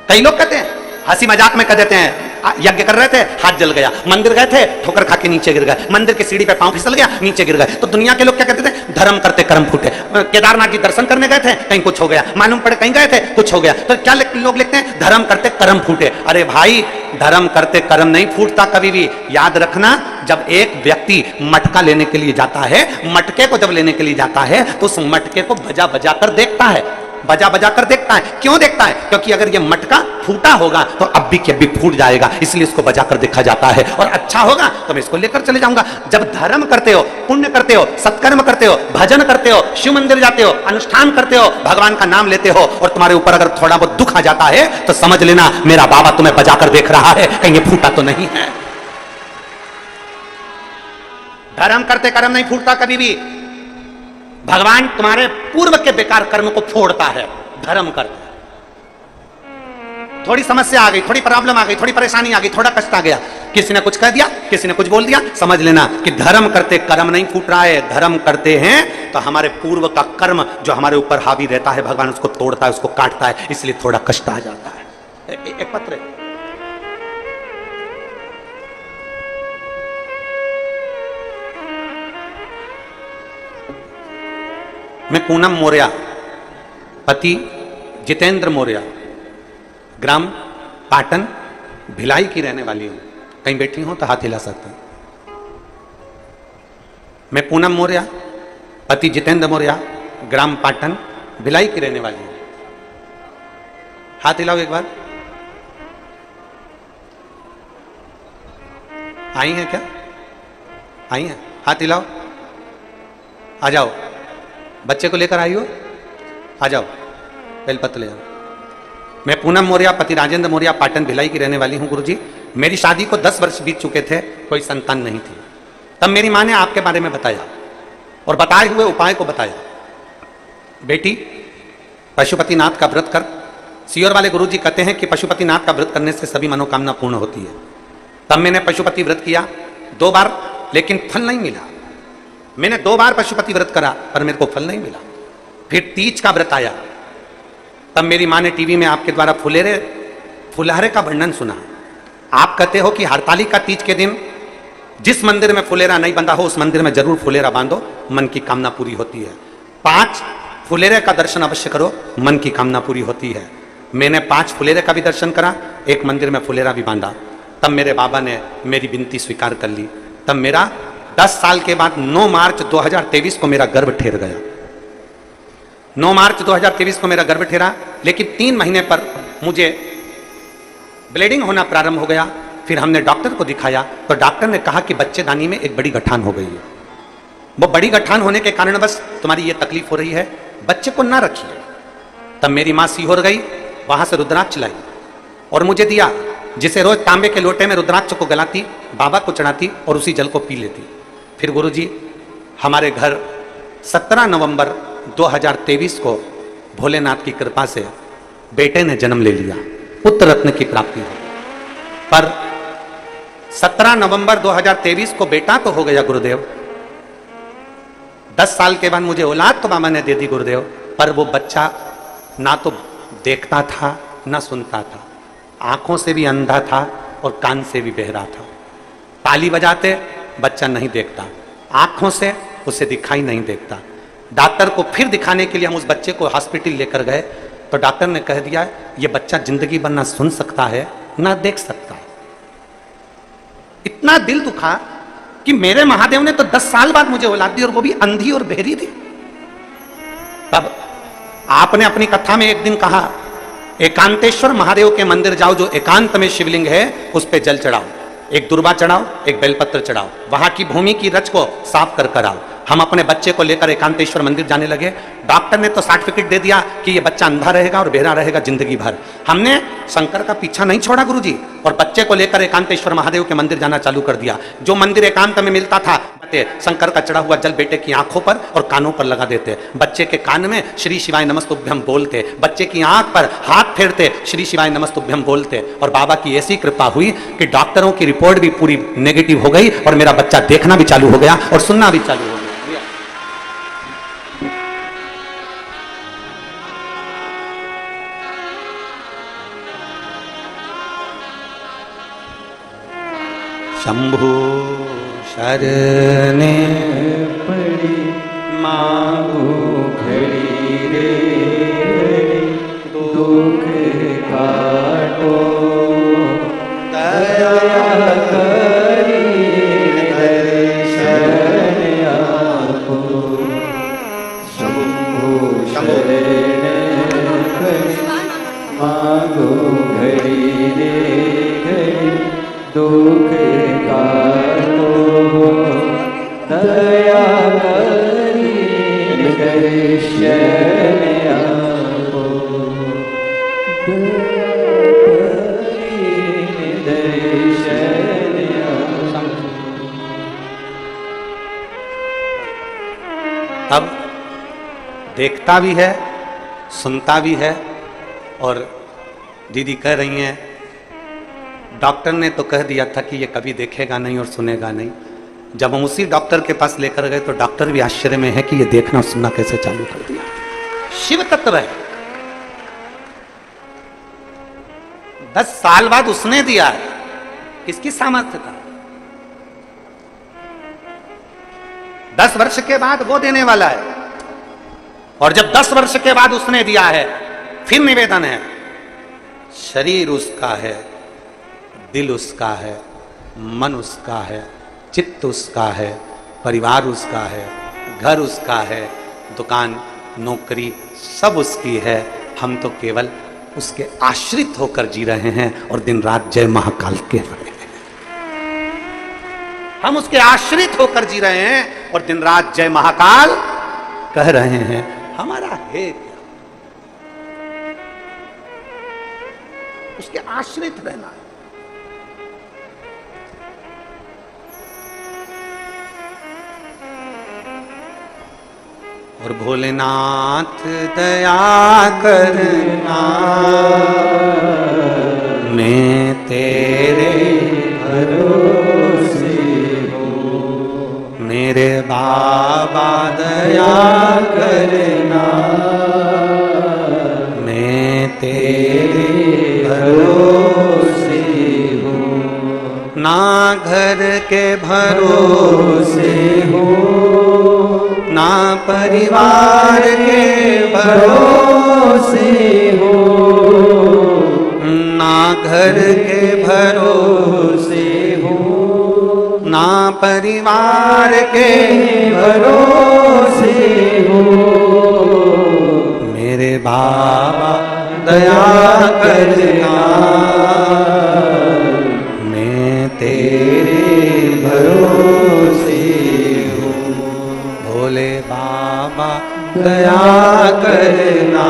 कई लोग कहते हैं, हंसी मजाक में कह देते हैं, यज्ञ कर रहे थे हाथ जल गया, मंदिर गए थे ठोकर खा के नीचे गिर गए, मंदिर की सीढ़ी पे पांव फिसल गया नीचे गिर गए। तो दुनिया के लोग क्या कहते थे? धर्म करते कर्म फूटे। केदारनाथ जी दर्शन करने गए थे, कहीं कुछ हो गया, मालूम पड़े कहीं गए थे कुछ हो गया। तो क्या लोग लिखते हैं? धर्म करते कर्म फूटे। अरे भाई, धर्म करते कर्म नहीं फूटता कभी भी। याद रखना, जब एक व्यक्ति मटका लेने के लिए जाता है, मटके को जब लेने के लिए जाता है तो उस मटके को बजा बजा कर देखता है, बजा बजा कर देखता है। क्यों देखता है? क्योंकि अगर ये मटका फूटा होगा तो अभी के अभी फूट जाएगा, इसलिए इसको बजा कर देखा जाता है। और अच्छा होगा तो मैं इसको लेकर चले जाऊंगा। जब धर्म करते हो, पुण्य करते हो, सत्कर्म करते हो, भजन करते हो, शिव मंदिर जाते हो, अनुष्ठान करते हो, भगवान का नाम लेते हो, और तुम्हारे ऊपर अगर थोड़ा बहुत दुख आ जाता है तो समझ लेना मेरा बाबा तुम्हें बजा कर देख रहा है, कहीं ये फूटा तो नहीं है। धर्म करते कर्म नहीं फूटता कभी भी। भगवान तुम्हारे पूर्व के बेकार कर्म को फोड़ता है, धर्म करते। थोड़ी समस्या आ गई, थोड़ी प्रॉब्लम आ गई, थोड़ी परेशानी आ गई, थोड़ा कष्ट आ गया, किसी ने कुछ कह दिया, किसी ने कुछ बोल दिया, समझ लेना कि धर्म करते कर्म नहीं फूट रहा है। धर्म करते हैं तो हमारे पूर्व का कर्म जो हमारे ऊपर हावी रहता है, भगवान उसको तोड़ता है, उसको काटता है, इसलिए थोड़ा कष्ट आ जाता है। एक पत्र है, मैं पूनम मौर्य, पति जितेंद्र मौर्य, ग्राम पाटन भिलाई की रहने वाली हूं। कहीं बैठी हूं तो हाथ हिला सकते हैं। मैं पूनम मौर्य, पति जितेंद्र मौर्य, ग्राम पाटन भिलाई की रहने वाली हूं। हाथ हिलाओ एक बार। आई हैं क्या? आई हैं? हाथ हिलाओ। आ जाओ, बच्चे को लेकर आई हो, आ जाओ, बेलपत्र ले जाओ। मैं पूनम मौर्य, पति राजेंद्र मौर्य, पाटन भिलाई की रहने वाली हूं। गुरुजी, मेरी शादी को 10 वर्ष बीत चुके थे, कोई संतान नहीं थी। तब मेरी मां ने आपके बारे में बताया और बताए हुए उपाय को बताया। बेटी, पशुपतिनाथ का व्रत कर। सीहोर वाले गुरुजी कहते हैं कि पशुपतिनाथ का व्रत करने से सभी मनोकामना पूर्ण होती है। तब मैंने पशुपति व्रत किया 2 बार, लेकिन फल नहीं मिला। मैंने 2 बार पशुपति व्रत करा पर मेरे को फल नहीं मिला। फिर तीज का व्रत आया, तब मेरी मां ने टीवी में आपके द्वारा फुलहरे का वर्णन सुना। आप कहते हो कि हरतालिका तीज के दिन जिस मंदिर में फुलेरा नहीं बंधा हो उस मंदिर में जरूर फुलेरा बांधो, मन की कामना पूरी होती है। 5 फुलेरे का दर्शन अवश्य करो, मन की कामना पूरी होती है। मैंने 5 फुलेरे का भी दर्शन करा, एक मंदिर में फुलेरा भी बांधा। तब मेरे बाबा ने मेरी विनती स्वीकार कर ली। तब मेरा 10 साल के बाद 9 मार्च 2023 को मेरा गर्भ ठहर गया। 9 मार्च 2023 को मेरा गर्भ ठहरा, लेकिन 3 महीने पर मुझे ब्लीडिंग होना प्रारंभ हो गया। फिर हमने डॉक्टर को दिखाया तो डॉक्टर ने कहा कि बच्चेदानी में एक बड़ी गठान हो गई है। वो बड़ी गठान होने के कारण बस तुम्हारी ये तकलीफ हो रही है, बच्चे को ना रखिए। तब मेरी माँ सीहोर गई, वहां से रुद्राक्ष लाई और मुझे दिया, जिसे रोज तांबे के लोटे में रुद्राक्ष को गलाती, बाबा को चढ़ाती और उसी जल को पी लेती। फिर गुरुजी, हमारे घर 17 नवंबर 2023 को भोलेनाथ की कृपा से बेटे ने जन्म ले लिया, पुत्र रत्न की प्राप्ति हुई। पर 17 नवंबर 2023 को बेटा तो हो गया गुरुदेव, 10 साल के बाद मुझे औलाद तो बाबा ने दे दी गुरुदेव, पर वो बच्चा ना तो देखता था ना सुनता था, आंखों से भी अंधा था और कान से भी बहरा था। ताली बजाते बच्चा नहीं देखता, आंखों से उसे दिखाई नहीं देता। डॉक्टर को फिर दिखाने के लिए हम उस बच्चे को हॉस्पिटल लेकर गए तो डॉक्टर ने कह दिया ये बच्चा जिंदगी भर ना सुन सकता है ना देख सकता है। इतना दिल दुखा कि मेरे महादेव ने तो 10 साल बाद मुझे औलाद दी और वो भी अंधी और बहरी दी। तब आपने अपनी कथा में एक दिन कहा, एकांतेश्वर महादेव के मंदिर जाओ, जो एकांत में शिवलिंग है उस पे जल चढ़ाओ, एक दुर्वा चढ़ाओ, एक बेलपत्र चढ़ाओ, वहां की भूमि की रच को साफ कर आओ। हम अपने बच्चे को लेकर एकांतेश्वर मंदिर जाने लगे। डॉक्टर ने तो सर्टिफिकेट दे दिया कि ये बच्चा अंधा रहेगा और बहरा रहेगा जिंदगी भर। हमने शंकर का पीछा नहीं छोड़ा गुरुजी, और बच्चे को लेकर एकांतेश्वर महादेव के मंदिर जाना चालू कर दिया। जो मंदिर एकांत में मिलता था, शंकर का चढ़ा हुआ जल बेटे की आंखों पर और कानों पर लगा देते, बच्चे के कान में श्री शिवाय नमस्तुभ्यम बोलते, बच्चे की आंख पर हाथ फेरते, श्री शिवाय नमस्तुभ्यम बोलते। और बाबा की ऐसी कृपा हुई कि डॉक्टरों की रिपोर्ट भी पूरी नेगेटिव हो गई और मेरा बच्चा देखना भी चालू हो गया और सुनना भी चालू हो गया। शंभु शरणे पड़ी मांगो घड़ी रे घड़ी, दुख काटो दया करी दर्शन आपो। शंभु शरणे पड़ी मांगो घड़ी रे घड़ी, दुख काटो दया करी दर्शन आपो। दर्शन आपो। अब देखता भी है, सुनता भी है। और दीदी कह रही हैं, डॉक्टर ने तो कह दिया था कि ये कभी देखेगा नहीं और सुनेगा नहीं। जब हम उसी डॉक्टर के पास लेकर गए तो डॉक्टर भी आश्चर्य में है कि ये देखना और सुनना कैसे चालू कर दिया। शिव तत्व है, 10 साल बाद उसने दिया है, किसकी सामर्थ्य था? 10 वर्ष के बाद वो देने वाला है। और जब 10 वर्ष के बाद उसने दिया है, फिर निवेदन है, शरीर उसका है, दिल उसका है, मन उसका है, चित्त उसका है, परिवार उसका है, घर उसका है, दुकान नौकरी सब उसकी है। हम तो केवल उसके आश्रित होकर जी रहे हैं और दिन रात जय महाकाल के रहे हैं। हम उसके आश्रित होकर जी रहे हैं और दिन रात जय महाकाल कह रहे हैं। हमारा है क्या? उसके आश्रित रहना है। और भोलेनाथ दया करना, मैं तेरे भरोसे हूँ। मेरे बाबा दया करना, मैं तेरे भरोसे हूँ। ना घर के भरोसे हूँ, ना परिवार के भरोसे हूँ। ना घर के भरोसे हूँ, ना परिवार के भरोसे हूँ। मेरे बाबा दया करना, मैं तेरे भरोसे हूँ। भोले बाबा दया करना,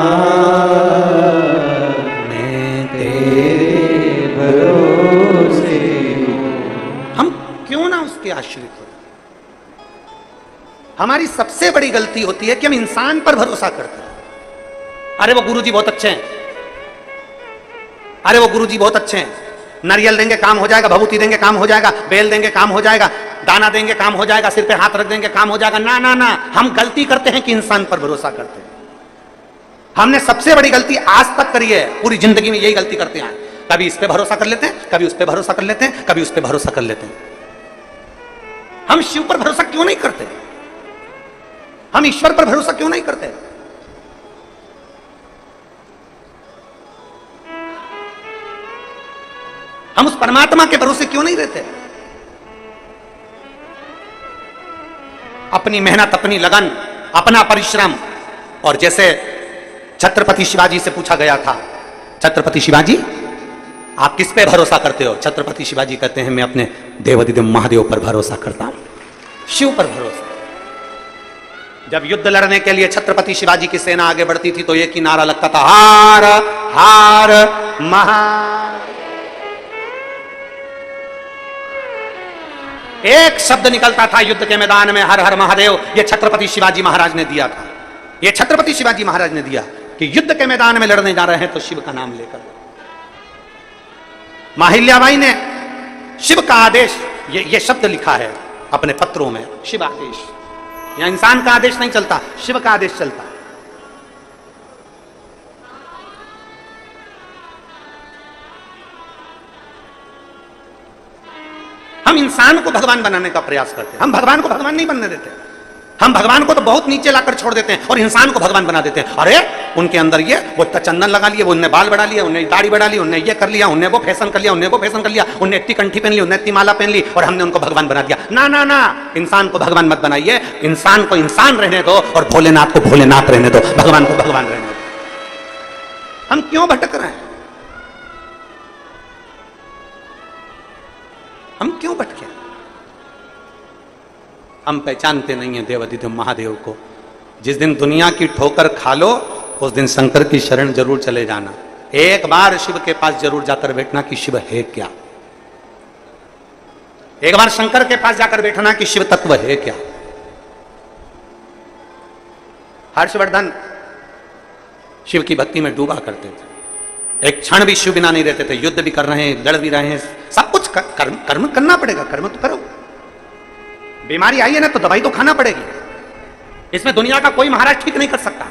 मैं तेरे भरोसे हूँ। हम क्यों ना उसके आश्रित हो? हमारी सबसे बड़ी गलती होती है कि हम इंसान पर भरोसा करते हैं। अरे वो गुरुजी बहुत अच्छे हैं, अरे वो गुरुजी बहुत अच्छे हैं, नारियल देंगे काम हो जाएगा, भभूति देंगे काम हो जाएगा, बेल देंगे काम हो जाएगा, दाना देंगे काम हो जाएगा, सिर पे हाथ रख देंगे काम हो जाएगा। ना ना ना, हम गलती करते हैं कि इंसान पर भरोसा करते हैं। हमने सबसे बड़ी गलती आज तक करी है, पूरी जिंदगी में यही गलती करते हैं। कभी इस पे भरोसा कर लेते हैं, कभी उस पे भरोसा कर लेते हैं, कभी उस पे भरोसा कर लेते हैं। हम शिव पर भरोसा क्यों नहीं करते? हम ईश्वर पर भरोसा क्यों नहीं करते? हम उस परमात्मा के भरोसे क्यों नहीं रहते? अपनी मेहनत, अपनी लगन, अपना परिश्रम। और जैसे छत्रपति शिवाजी से पूछा गया था, छत्रपति शिवाजी आप किस पे भरोसा करते हो? छत्रपति शिवाजी कहते हैं मैं अपने देवाधिदेव महादेव पर भरोसा करता हूं, शिव पर भरोसा। जब युद्ध लड़ने के लिए छत्रपति शिवाजी की सेना आगे बढ़ती थी तो एक ही नारा लगता था, हार हार महार। एक शब्द निकलता था युद्ध के मैदान में, हर हर महादेव। यह छत्रपति शिवाजी महाराज ने दिया था, यह छत्रपति शिवाजी महाराज ने दिया कि युद्ध के मैदान में लड़ने जा रहे हैं तो शिव का नाम लेकर। माहिल्याबाई ने शिव का आदेश, ये शब्द लिखा है अपने पत्रों में, शिव आदेश। यहां इंसान का आदेश नहीं चलता, शिव का आदेश चलता। हम इंसान को भगवान बनाने का प्रयास करते हैं, हम भगवान को भगवान नहीं बनने देते। हम भगवान को तो बहुत नीचे लाकर छोड़ देते हैं और इंसान को भगवान बना देते हैं। अरे उनके अंदर ये वो चंदन लगा लिए, वो उनने बाल बढ़ा लिया, उन्हें दाढ़ी बढ़ा ली, उनने ये कर लिया, उनने वो फैशन कर लिया, उनने वो फैशन कर लिया, उनने इतनी कंठी पहन ली, उनने इतनी माला पहन ली और हमने उनको भगवान बना दिया। ना ना ना, इंसान को भगवान मत बनाइए, इंसान को इंसान रहने दो और भोलेनाथ को भोलेनाथ रहने दो, भगवान को भगवान रहने दो। हम क्यों भटक रहे हैं? हम क्यों भटके? हम पहचानते नहीं है देवाधिदेव महादेव को। जिस दिन दुनिया की ठोकर खा लो उस दिन शंकर की शरण जरूर चले जाना। एक बार शिव के पास जरूर जाकर बैठना कि शिव है क्या। एक बार शंकर के पास जाकर बैठना कि शिव तत्व है क्या। हर्षवर्धन शिव की भक्ति में डूबा करते थे, एक क्षण भी शिव बिना नहीं रहते थे। युद्ध भी कर रहे हैं, लड़ भी रहे हैं, सब कुछ कर्म करना पड़ेगा, कर्म तो करो। बीमारी आई है ना तो दवाई तो खाना पड़ेगी। इसमें दुनिया का कोई महाराज ठीक नहीं कर सकता,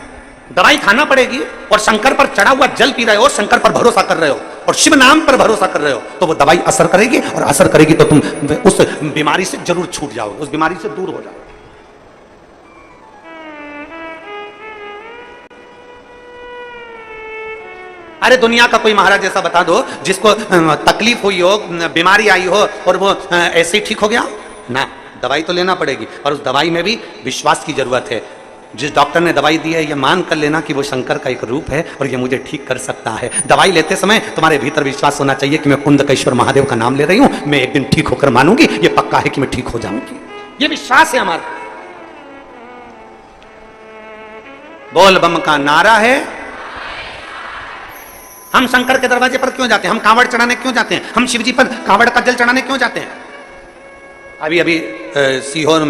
दवाई खाना पड़ेगी। और शंकर पर चढ़ा हुआ जल पी रहे हो, शंकर पर भरोसा कर रहे हो और शिव नाम पर भरोसा कर रहे हो तो वो दवाई असर करेगी, और असर करेगी तो तुम उस बीमारी से जरूर छूट जाओगे, उस बीमारी से दूर हो जाओगे। अरे दुनिया का कोई महाराज ऐसा बता दो जिसको तकलीफ हुई हो, बीमारी आई हो और वो ऐसे ही ठीक हो गया ना। दवाई तो लेना पड़ेगी और उस दवाई में भी विश्वास की जरूरत है। जिस डॉक्टर ने दवाई दी है ये मान कर लेना कि वो शंकर का एक रूप है और ये मुझे ठीक कर सकता है। दवाई लेते समय तुम्हारे भीतर विश्वास होना चाहिए कि मैं कुंदकेश्वर महादेव का नाम ले रही हूं, मैं एक दिन ठीक होकर मानूंगी, ये पक्का है कि मैं ठीक हो जाऊंगी। ये विश्वास है हमारा। बोल बम का नारा है। हम शंकर के दरवाजे पर क्यों जाते हैं? हम कांवड़ चढ़ाने क्यों जाते हैं? हम शिवजी पर कांवड़ का जल चढ़ाने क्यों जाते हैं? अभी सीहोर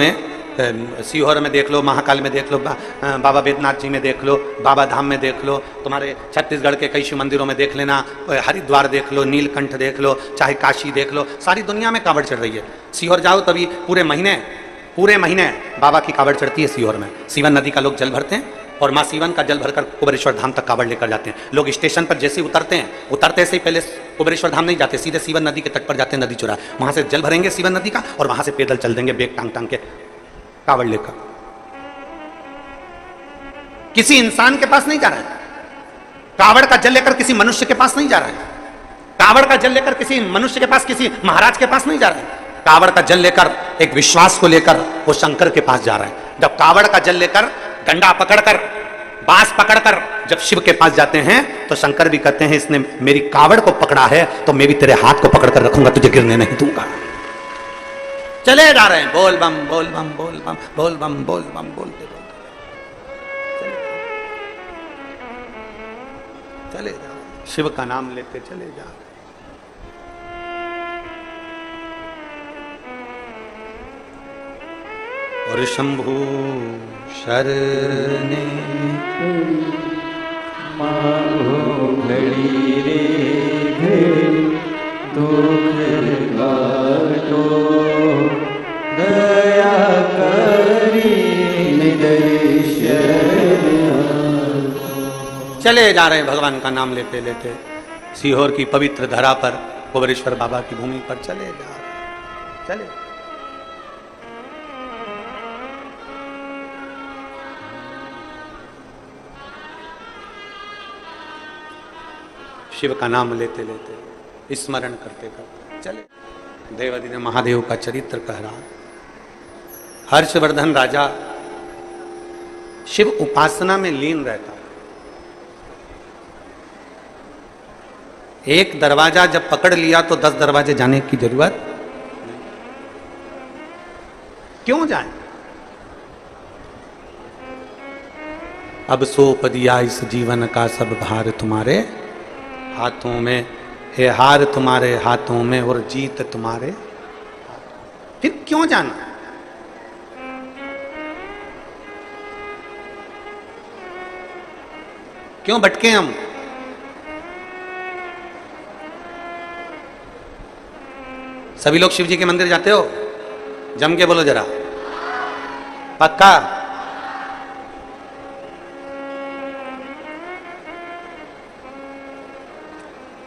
में देख लो, महाकाल में देख लो, बाबा बैद्यनाथ जी में देख लो, बाबा धाम में देख लो, तुम्हारे छत्तीसगढ़ के कई शिव मंदिरों में देख लेना, हरिद्वार देख लो, नीलकंठ देख लो, चाहे काशी देख लो, सारी दुनिया में कांवड़ चढ़ रही है। सीहोर जाओ तभी पूरे महीने बाबा की कांवड़ चढ़ती है सीहोर में। सीवन नदी का लोग जल भरते हैं और माँ सीवन का जल भरकर कुबेरेश्वर धाम तक कांवड़ लेकर जाते हैं। लोग स्टेशन पर जैसे ही उतरते से ही पहले कुबेरेश्वर धाम नहीं जाते, सीधे सीवन नदी के तट पर जाते हैं, नदी चौरा, वहां से जल भरेंगे सीवन नदी का और वहां से पैदल चल देंगे बैग टांग टांग के कांवड़ लेकर। किसी इंसान के पास नहीं जा रहा है कांवड़ का जल लेकर, किसी मनुष्य के पास नहीं जा रहा है कांवड़ का जल लेकर, किसी मनुष्य के पास, किसी महाराज के पास नहीं जा रहा है। कांवड़ का जल लेकर, एक विश्वास को लेकर वो शंकर के पास जा रहा है। जब कांवड़ का जल लेकर, डंडा पकड़कर, बांस पकड़कर जब शिव के पास जाते हैं तो शंकर भी कहते हैं इसने मेरी कांवड़ को पकड़ा है तो मैं भी तेरे हाथ को पकड़कर रखूंगा, तुझे गिरने नहीं दूंगा। चले जा रहे हैं, बोल बम बोल बम बोल बम बोल बम बोल बम बोलते बोलते चले जा रहे, शिव का नाम लेते चले जा रहे। और शंभु शरणे मांगो घड़ी रे घड़ी दुख काटो दया करी दर्शन। चले जा रहे हैं भगवान का नाम लेते लेते सीहोर की पवित्र धरा पर, कुबेरेश्वर बाबा की भूमि पर चले जा रहे, चले। शिव का नाम लेते लेते, स्मरण करते करते चले। देवाधिदेव महादेव का चरित्र कह रहा। हर्षवर्धन राजा शिव उपासना में लीन रहता। एक दरवाजा जब पकड़ लिया तो 10 दरवाजे जाने की जरूरत नहीं। क्यों जाए? अब सौंप दिया इस जीवन का सब भार तुम्हारे हाथों में, हे हार तुम्हारे हाथों में और जीत तुम्हारे। फिर क्यों जाना? क्यों भटके हम? सभी लोग शिव जी के मंदिर जाते हो? जम के बोलो जरा, पक्का?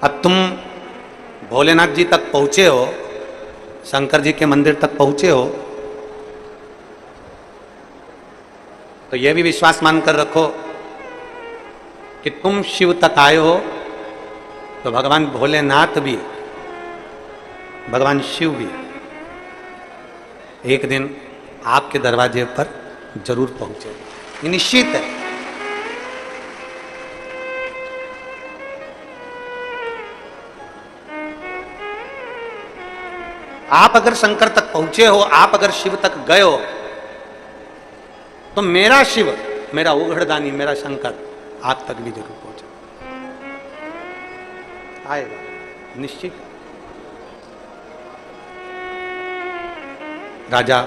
अब तुम भोलेनाथ जी तक पहुंचे हो, शंकर जी के मंदिर तक पहुंचे हो, तो यह भी विश्वास मानकर रखो कि तुम शिव तक आए हो तो भगवान भोलेनाथ भी, भगवान शिव भी एक दिन आपके दरवाजे पर जरूर पहुंचे। ये निश्चित है। आप अगर शंकर तक पहुंचे हो, आप अगर शिव तक गए हो, तो मेरा शिव, मेरा उघड़दानी, मेरा शंकर आप तक भी जरूर पहुंचे, आएगा निश्चित। राजा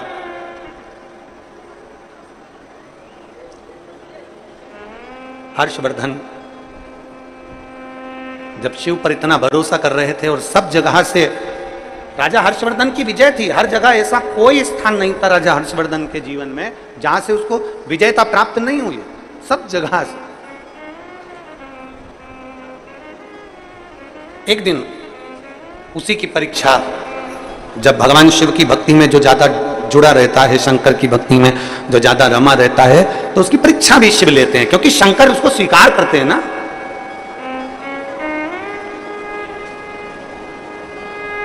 हर्षवर्धन जब शिव पर इतना भरोसा कर रहे थे और सब जगह से राजा हर्षवर्धन की विजय थी, हर जगह ऐसा कोई स्थान नहीं था राजा हर्षवर्धन के जीवन में जहां से उसको विजयता प्राप्त नहीं हुई, सब जगह से। एक दिन उसी की परीक्षा, जब भगवान शिव की भक्ति में जो ज्यादा जुड़ा रहता है, शंकर की भक्ति में जो ज्यादा रमा रहता है, तो उसकी परीक्षा भी शिव लेते हैं, क्योंकि शंकर उसको स्वीकार करते हैं ना।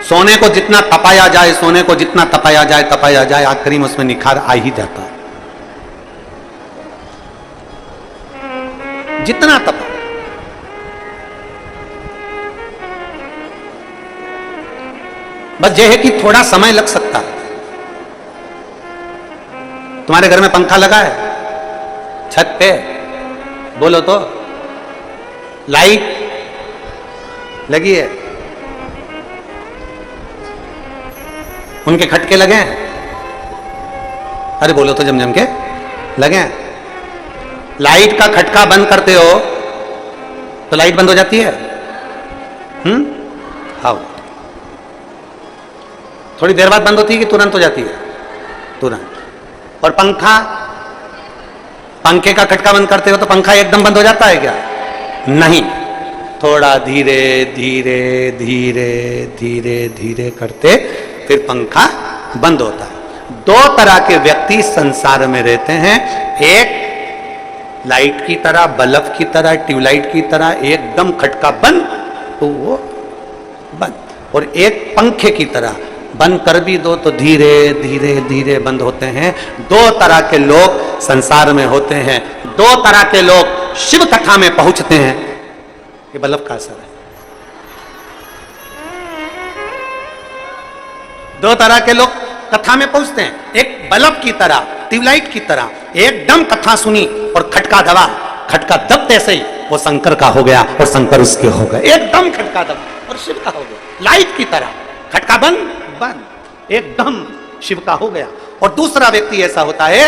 सोने को जितना तपाया जाए, सोने को जितना तपाया जाए, आखिरी में उसमें निखार आ ही जाता है, जितना तपा। बस यह है कि थोड़ा समय लग सकता है। तुम्हारे घर में पंखा लगा है छत पे? बोलो तो। लाइट लगी है? उनके खटके लगे हैं? अरे बोलो तो, जम के लगे हैं? लाइट का खटका बंद करते हो तो लाइट बंद हो जाती है? हाँ। थोड़ी देर बाद बंद होती है कि तुरंत हो जाती है? तुरंत। और पंखा, पंखे का खटका बंद करते हो तो पंखा एकदम बंद हो जाता है क्या? नहीं, थोड़ा धीरे धीरे धीरे धीरे धीरे करते फिर पंखा बंद होता है। दो तरह के व्यक्ति संसार में रहते हैं, एक लाइट की तरह, बल्ब की तरह, ट्यूबलाइट की तरह एकदम खटका बंद तो वो बंद, और एक पंखे की तरह बंद कर भी दो तो धीरे धीरे धीरे बंद होते हैं। दो तरह के लोग संसार में होते हैं, दो तरह के लोग शिव कथा में पहुंचते हैं। ये बल्ब का असर है। दो तरह के लोग कथा में पहुंचते हैं, एक बल्ब की तरह, ट्यूबलाइट की तरह, एकदम कथा सुनी और खटका दबा, खटका दबते से ही वो शंकर का हो गया और शंकर उसके हो गए, एकदम खटका दबा और शिव का हो गया। लाइट की तरह खटका बंद बंद, एकदम शिव का हो गया। और दूसरा व्यक्ति ऐसा होता है,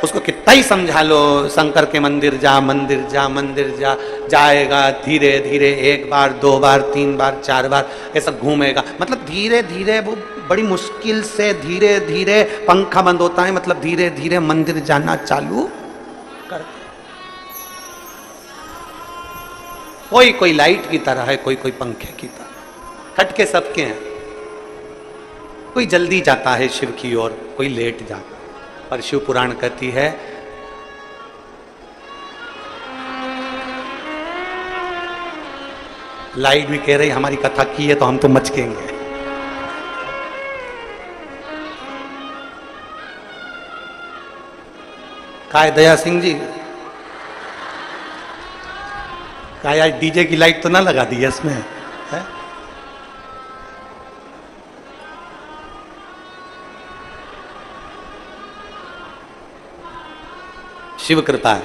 उसको कितना ही समझा लो, शंकर के मंदिर जा, मंदिर जा, मंदिर जा, जाएगा धीरे धीरे, एक बार, दो बार, तीन बार, चार बार ऐसा घूमेगा, मतलब धीरे धीरे, वो बड़ी मुश्किल से धीरे धीरे पंखा बंद होता है, मतलब धीरे धीरे मंदिर जाना चालू कर। कोई कोई लाइट की तरह है, कोई कोई पंखे की तरह, खटके सबके हैं। कोई जल्दी जाता है शिव की ओर, कोई लेट जाता है। पर शिव पुराण कहती है, लाइट भी कह रही हमारी कथा की है तो हम तो मचकेंगे। काय दया सिंह जी, क्या यार डीजे की लाइट तो ना लगा दी है इसमें है? शिव कृपा है,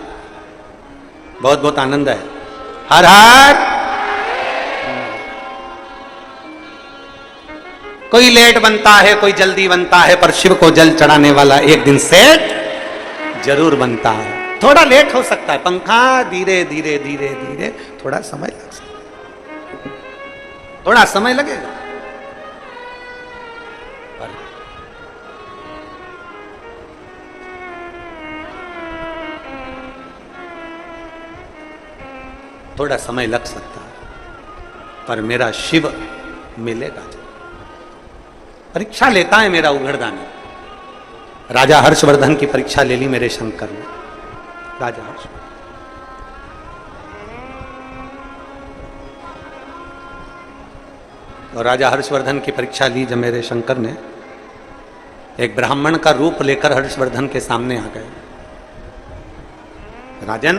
बहुत बहुत आनंद है। हर हर। कोई लेट बनता है, कोई जल्दी बनता है, पर शिव को जल चढ़ाने वाला एक दिन सेठ जरूर बनता है। थोड़ा लेट हो सकता है, पंखा धीरे धीरे धीरे धीरे, थोड़ा समय लग सकता है, थोड़ा समय लगेगा, पर थोड़ा समय लग सकता है, पर मेरा शिव मिलेगा। परीक्षा लेता है मेरा उघड़दानी। राजा हर्षवर्धन की परीक्षा ले ली मेरे शंकर ने। राजा हर्षवर्धन, और राजा हर्षवर्धन की परीक्षा ली जब मेरे शंकर ने, एक ब्राह्मण का रूप लेकर हर्षवर्धन के सामने आ गए। राजन,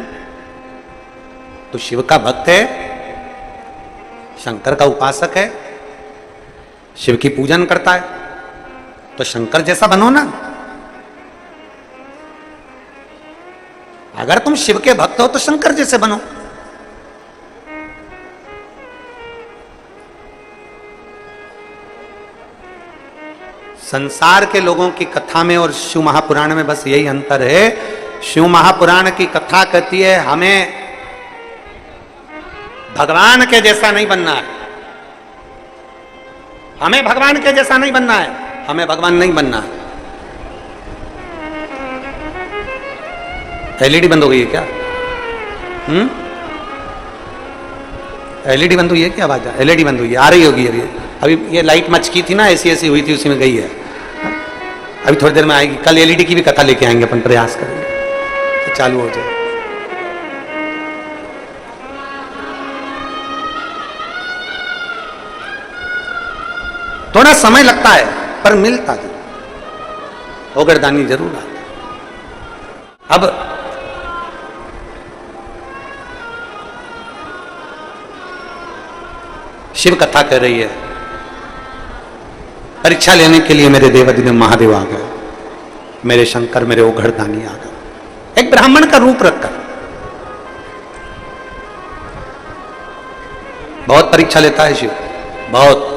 तू शिव का भक्त है, शंकर का उपासक है, शिव की पूजन करता है, तो शंकर जैसा बनो ना। अगर तुम शिव के भक्त हो तो शंकर जैसे बनो। संसार के लोगों की कथा में और शिव महापुराण में बस यही अंतर है। शिव महापुराण की कथा कहती है हमें भगवान के जैसा नहीं बनना है, हमें भगवान के जैसा नहीं बनना है, हमें भगवान नहीं बनना है। एलईडी बंद हो गई है क्या? एलईडी बंद हुई है क्या? आवाज एलईडी बंद हुई है, आ रही होगी अभी। ये लाइट मचकी थी ना, ऐसी ऐसी हुई थी, उसी में गई है। अभी थोड़ी देर में आएगी। कल एलईडी की भी कथा लेके आएंगे अपन, प्रयास करेंगे तो चालू हो जाए। थोड़ा समय लगता है पर मिलता जरूर, ओगरदानी जरूर आता। अब शिव कथा कह रही है, परीक्षा लेने के लिए मेरे देवादिदेव महादेव आ गए, मेरे शंकर, मेरे ओघड़दानी आ गए, एक ब्राह्मण का रूप रखकर। बहुत परीक्षा लेता है शिव, बहुत।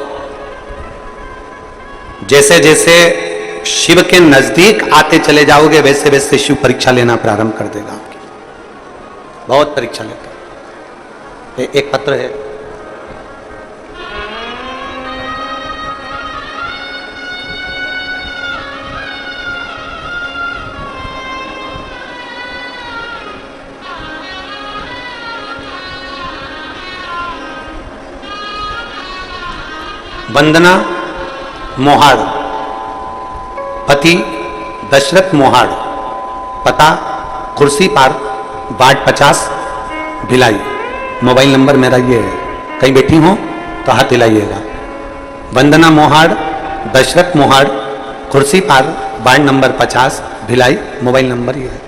जैसे जैसे शिव के नजदीक आते चले जाओगे वैसे वैसे शिव परीक्षा लेना प्रारंभ कर देगा आपकी। बहुत परीक्षा लेता है। एक पत्र है, वंदना मोहाड़, पति दशरथ मोहाड़, पता कुर्सी पार, वार्ड 50, भिलाई। मोबाइल नंबर मेरा ये है, कहीं बैठी हो तो हाथ हिलाइएगा। वंदना मोहाड़, Dashrath Mohad, Kursipar, ward number 50, Bhilai. Mobile number ये है।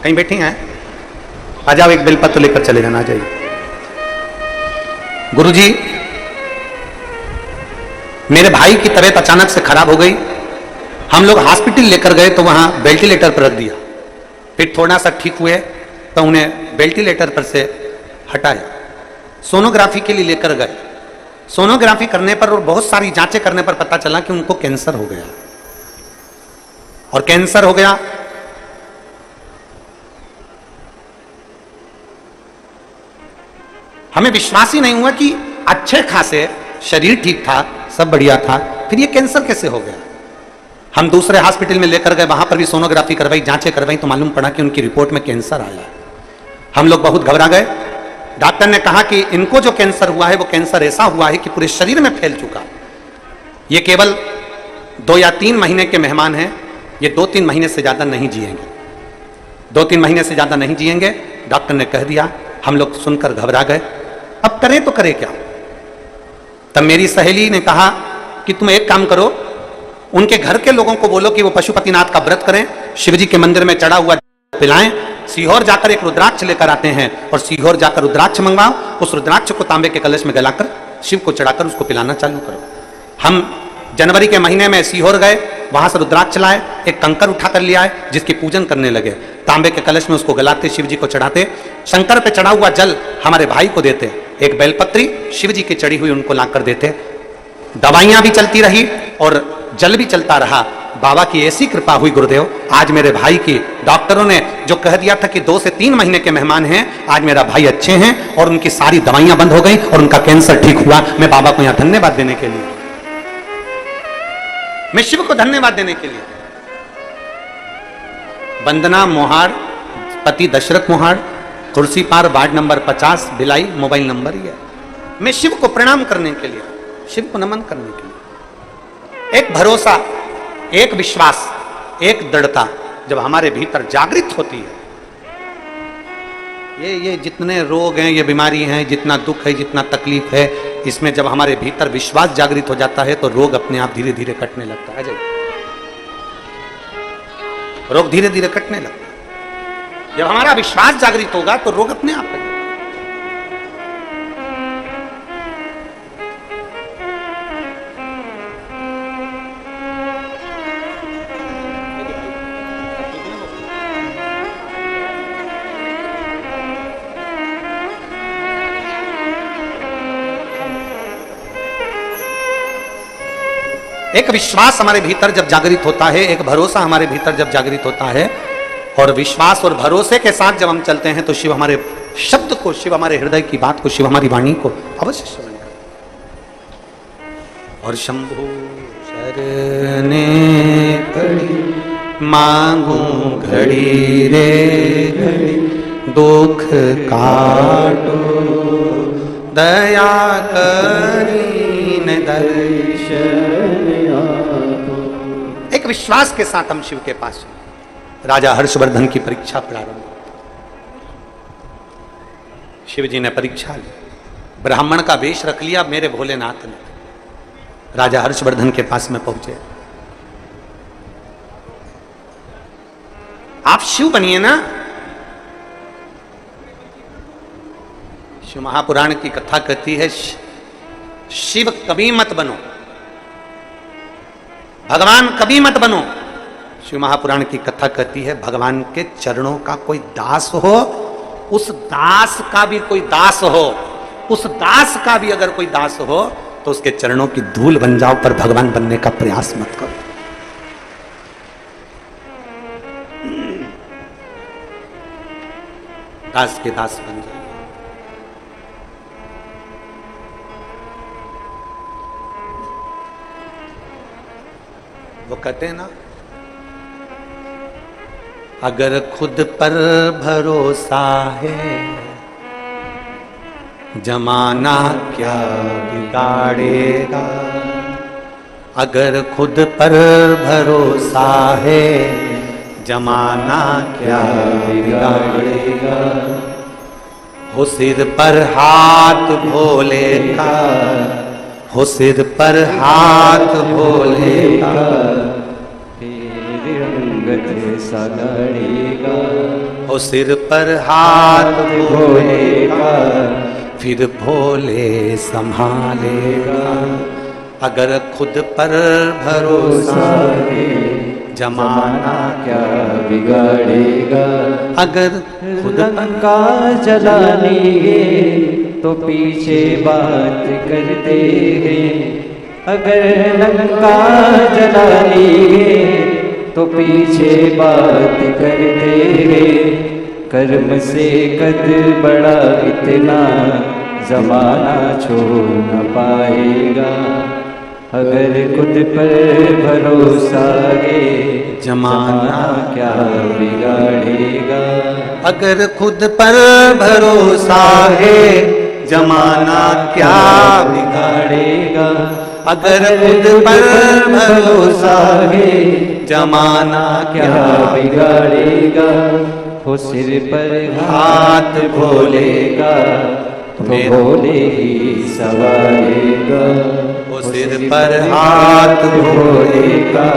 कहीं बैठी हैं? आ जाओ, एक बेलपत्र लेकर चले जाना। आ जाइए। गुरुजी, मेरे भाई की तबीयत अचानक से खराब हो गई, हम लोग हॉस्पिटल लेकर गए तो वहां वेंटिलेटर पर रख दिया, फिर थोड़ा सा ठीक हुए तो उन्हें वेंटिलेटर पर से हटाया, सोनोग्राफी के लिए लेकर गए। सोनोग्राफी करने पर और बहुत सारी जांचें करने पर पता चला कि उनको कैंसर हो गया, और कैंसर हो गया हमें विश्वास ही नहीं हुआ कि अच्छे खासे शरीर ठीक था, सब बढ़िया था, फिर ये कैंसर कैसे हो गया। हम दूसरे हॉस्पिटल में लेकर गए, वहां पर भी सोनोग्राफी करवाई, जांचें करवाई तो मालूम पड़ा कि उनकी रिपोर्ट में कैंसर आया। हम लोग बहुत घबरा गए। डॉक्टर ने कहा कि इनको जो कैंसर हुआ है वो कैंसर ऐसा हुआ है कि पूरे शरीर में फैल चुका। ये केवल 2 या 3 महीने के मेहमान हैं, ये 2-3 महीने से ज्यादा नहीं जिएंगे, 2-3 महीने से ज्यादा नहीं जिएंगे, डॉक्टर ने कह दिया। हम लोग सुनकर घबरा गए, अब करें तो करें क्या। तब मेरी सहेली ने कहा कि तुम एक काम करो, उनके घर के लोगों को बोलो कि वो पशुपतिनाथ का व्रत करें, शिव जी के मंदिर में चढ़ा हुआ पिलाएं। सीहोर जाकर एक रुद्राक्ष लेकर आते हैं और सीहोर जाकर रुद्राक्ष मंगवाओ, उस रुद्राक्ष को तांबे के कलश में गलाकर शिव को चढ़ाकर उसको पिलाना चालू करो। हम जनवरी के महीने में सीहोर गए, वहां से रुद्राक्ष लाए, एक कंकर उठाकर ले आए, जिसकी पूजन करने लगे। तांबे के कलश में उसको गलाते, शिव जी को चढ़ाते, शंकर पे चढ़ा हुआ जल हमारे भाई को देते, एक बेलपत्री शिव जी की चढ़ी हुई उनको लाकर देते। दवाइयां भी चलती रही और जल भी चलता रहा। बाबा की ऐसी कृपा हुई गुरुदेव, आज मेरे भाई की डॉक्टरों ने जो कह दिया था कि 2 से 3 महीने के मेहमान हैं, आज मेरा भाई अच्छे हैं और उनकी सारी दवाइयां बंद हो गई और उनका कैंसर ठीक हुआ। मैं बाबा को यहां धन्यवाद देने के लिए, मैं शिव को धन्यवाद देने के लिए। वंदना मोहाड़, पति Dashrath Mohad, Tulsipar, ward number 50, Bhilai, mobile number ये। मैं शिव को प्रणाम करने के लिए, शिव को नमन करने के लिए। एक भरोसा, एक विश्वास, एक दृढ़ता जब हमारे भीतर जागृत होती है, ये जितने रोग हैं, ये बीमारी हैं, जितना दुख है, जितना तकलीफ है, इसमें जब हमारे भीतर विश्वास जागृत हो जाता है तो रोग अपने आप धीरे धीरे कटने लगता है। रोग धीरे धीरे कटने लगता है। जब हमारा विश्वास जागृत होगा तो रोग अपने आप कटेगा। एक विश्वास हमारे भीतर जब जागृत होता है, एक भरोसा हमारे भीतर जब जागृत होता है, और विश्वास और भरोसे के साथ जब हम चलते हैं तो शिव हमारे शब्द को, शिव हमारे हृदय की बात को, शिव हमारी वाणी को अवश्य श्रवण करें। और शंभु शरणे पड़ी मांगू घड़ी रे घड़ी, दुख काटो दया करीन दर्शन। एक विश्वास के साथ हम शिव के पास। राजा हर्षवर्धन की परीक्षा प्रारंभ। शिव जी ने परीक्षा ली, ब्राह्मण का वेश रख लिया मेरे भोलेनाथ ने। राजा हर्षवर्धन के पास में पहुंचे। आप शिव बनिए ना। शिव महापुराण की कथा कहती है, शिव कभी मत बनो, भगवान कभी मत बनो। शिव महापुराण की कथा कहती है, भगवान के चरणों का कोई दास हो, उस दास का भी कोई दास हो, उस दास का भी अगर कोई दास हो तो उसके चरणों की धूल बन जाओ, पर भगवान बनने का प्रयास मत करो। दास के दास बन जाओ। वो कहते हैं ना, अगर खुद पर भरोसा है जमाना क्या बिगाड़ेगा। अगर खुद पर भरोसा है जमाना क्या बिगाड़ेगा। हो सिर पर हाथ भोले का, हो सिर पर हाथ भोले का, फिर अंगत सगाड़ेगा। हो सिर पर हाथ भोले का, फिर भोले संभालेगा। अगर खुद पर भरोसा है जमाना क्या बिगाड़ेगा। अगर खुद लंका जलाएंगे तो पीछे बात करते हैं। अगर लंका जलाएंगे तो पीछे बात करते हैं। कर्म से कद बड़ा इतना जमाना छोड़ न पाएगा। अगर खुद पर भरोसा है जमाना क्या बिगाड़ेगा। अगर खुद पर भरोसा है जमाना क्या बिगाड़ेगा। अगर खुद पर भरोसा है जमाना क्या बिगाड़ेगा। हो सिर पर हाथ भोले का तो भोले ही सवारेगा। वो सिर पर हाथ घोड़ेगा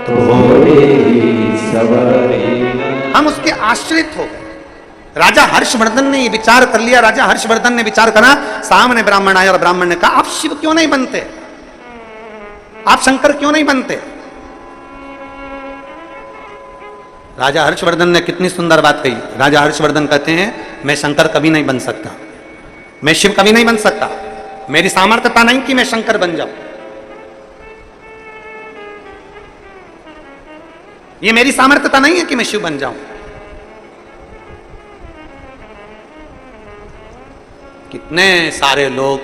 तो घोड़े ही सवारेगा। हम उसके आश्रित हो गए। राजा हर्षवर्धन ने ये विचार कर लिया, राजा हर्षवर्धन ने विचार करा, सामने ब्राह्मण आया और ब्राह्मण ने कहा आप शिव क्यों नहीं बनते, आप शंकर क्यों नहीं बनते। राजा हर्षवर्धन ने कितनी सुंदर बात कही। राजा हर्षवर्धन कहते हैं मैं शंकर कभी नहीं बन सकता, मैं शिव कभी नहीं बन सकता, मेरी सामर्थ्यता नहीं कि मैं शंकर बन जाऊं, ये मेरी सामर्थ्यता नहीं है कि मैं शिव बन जाऊं। कितने सारे लोग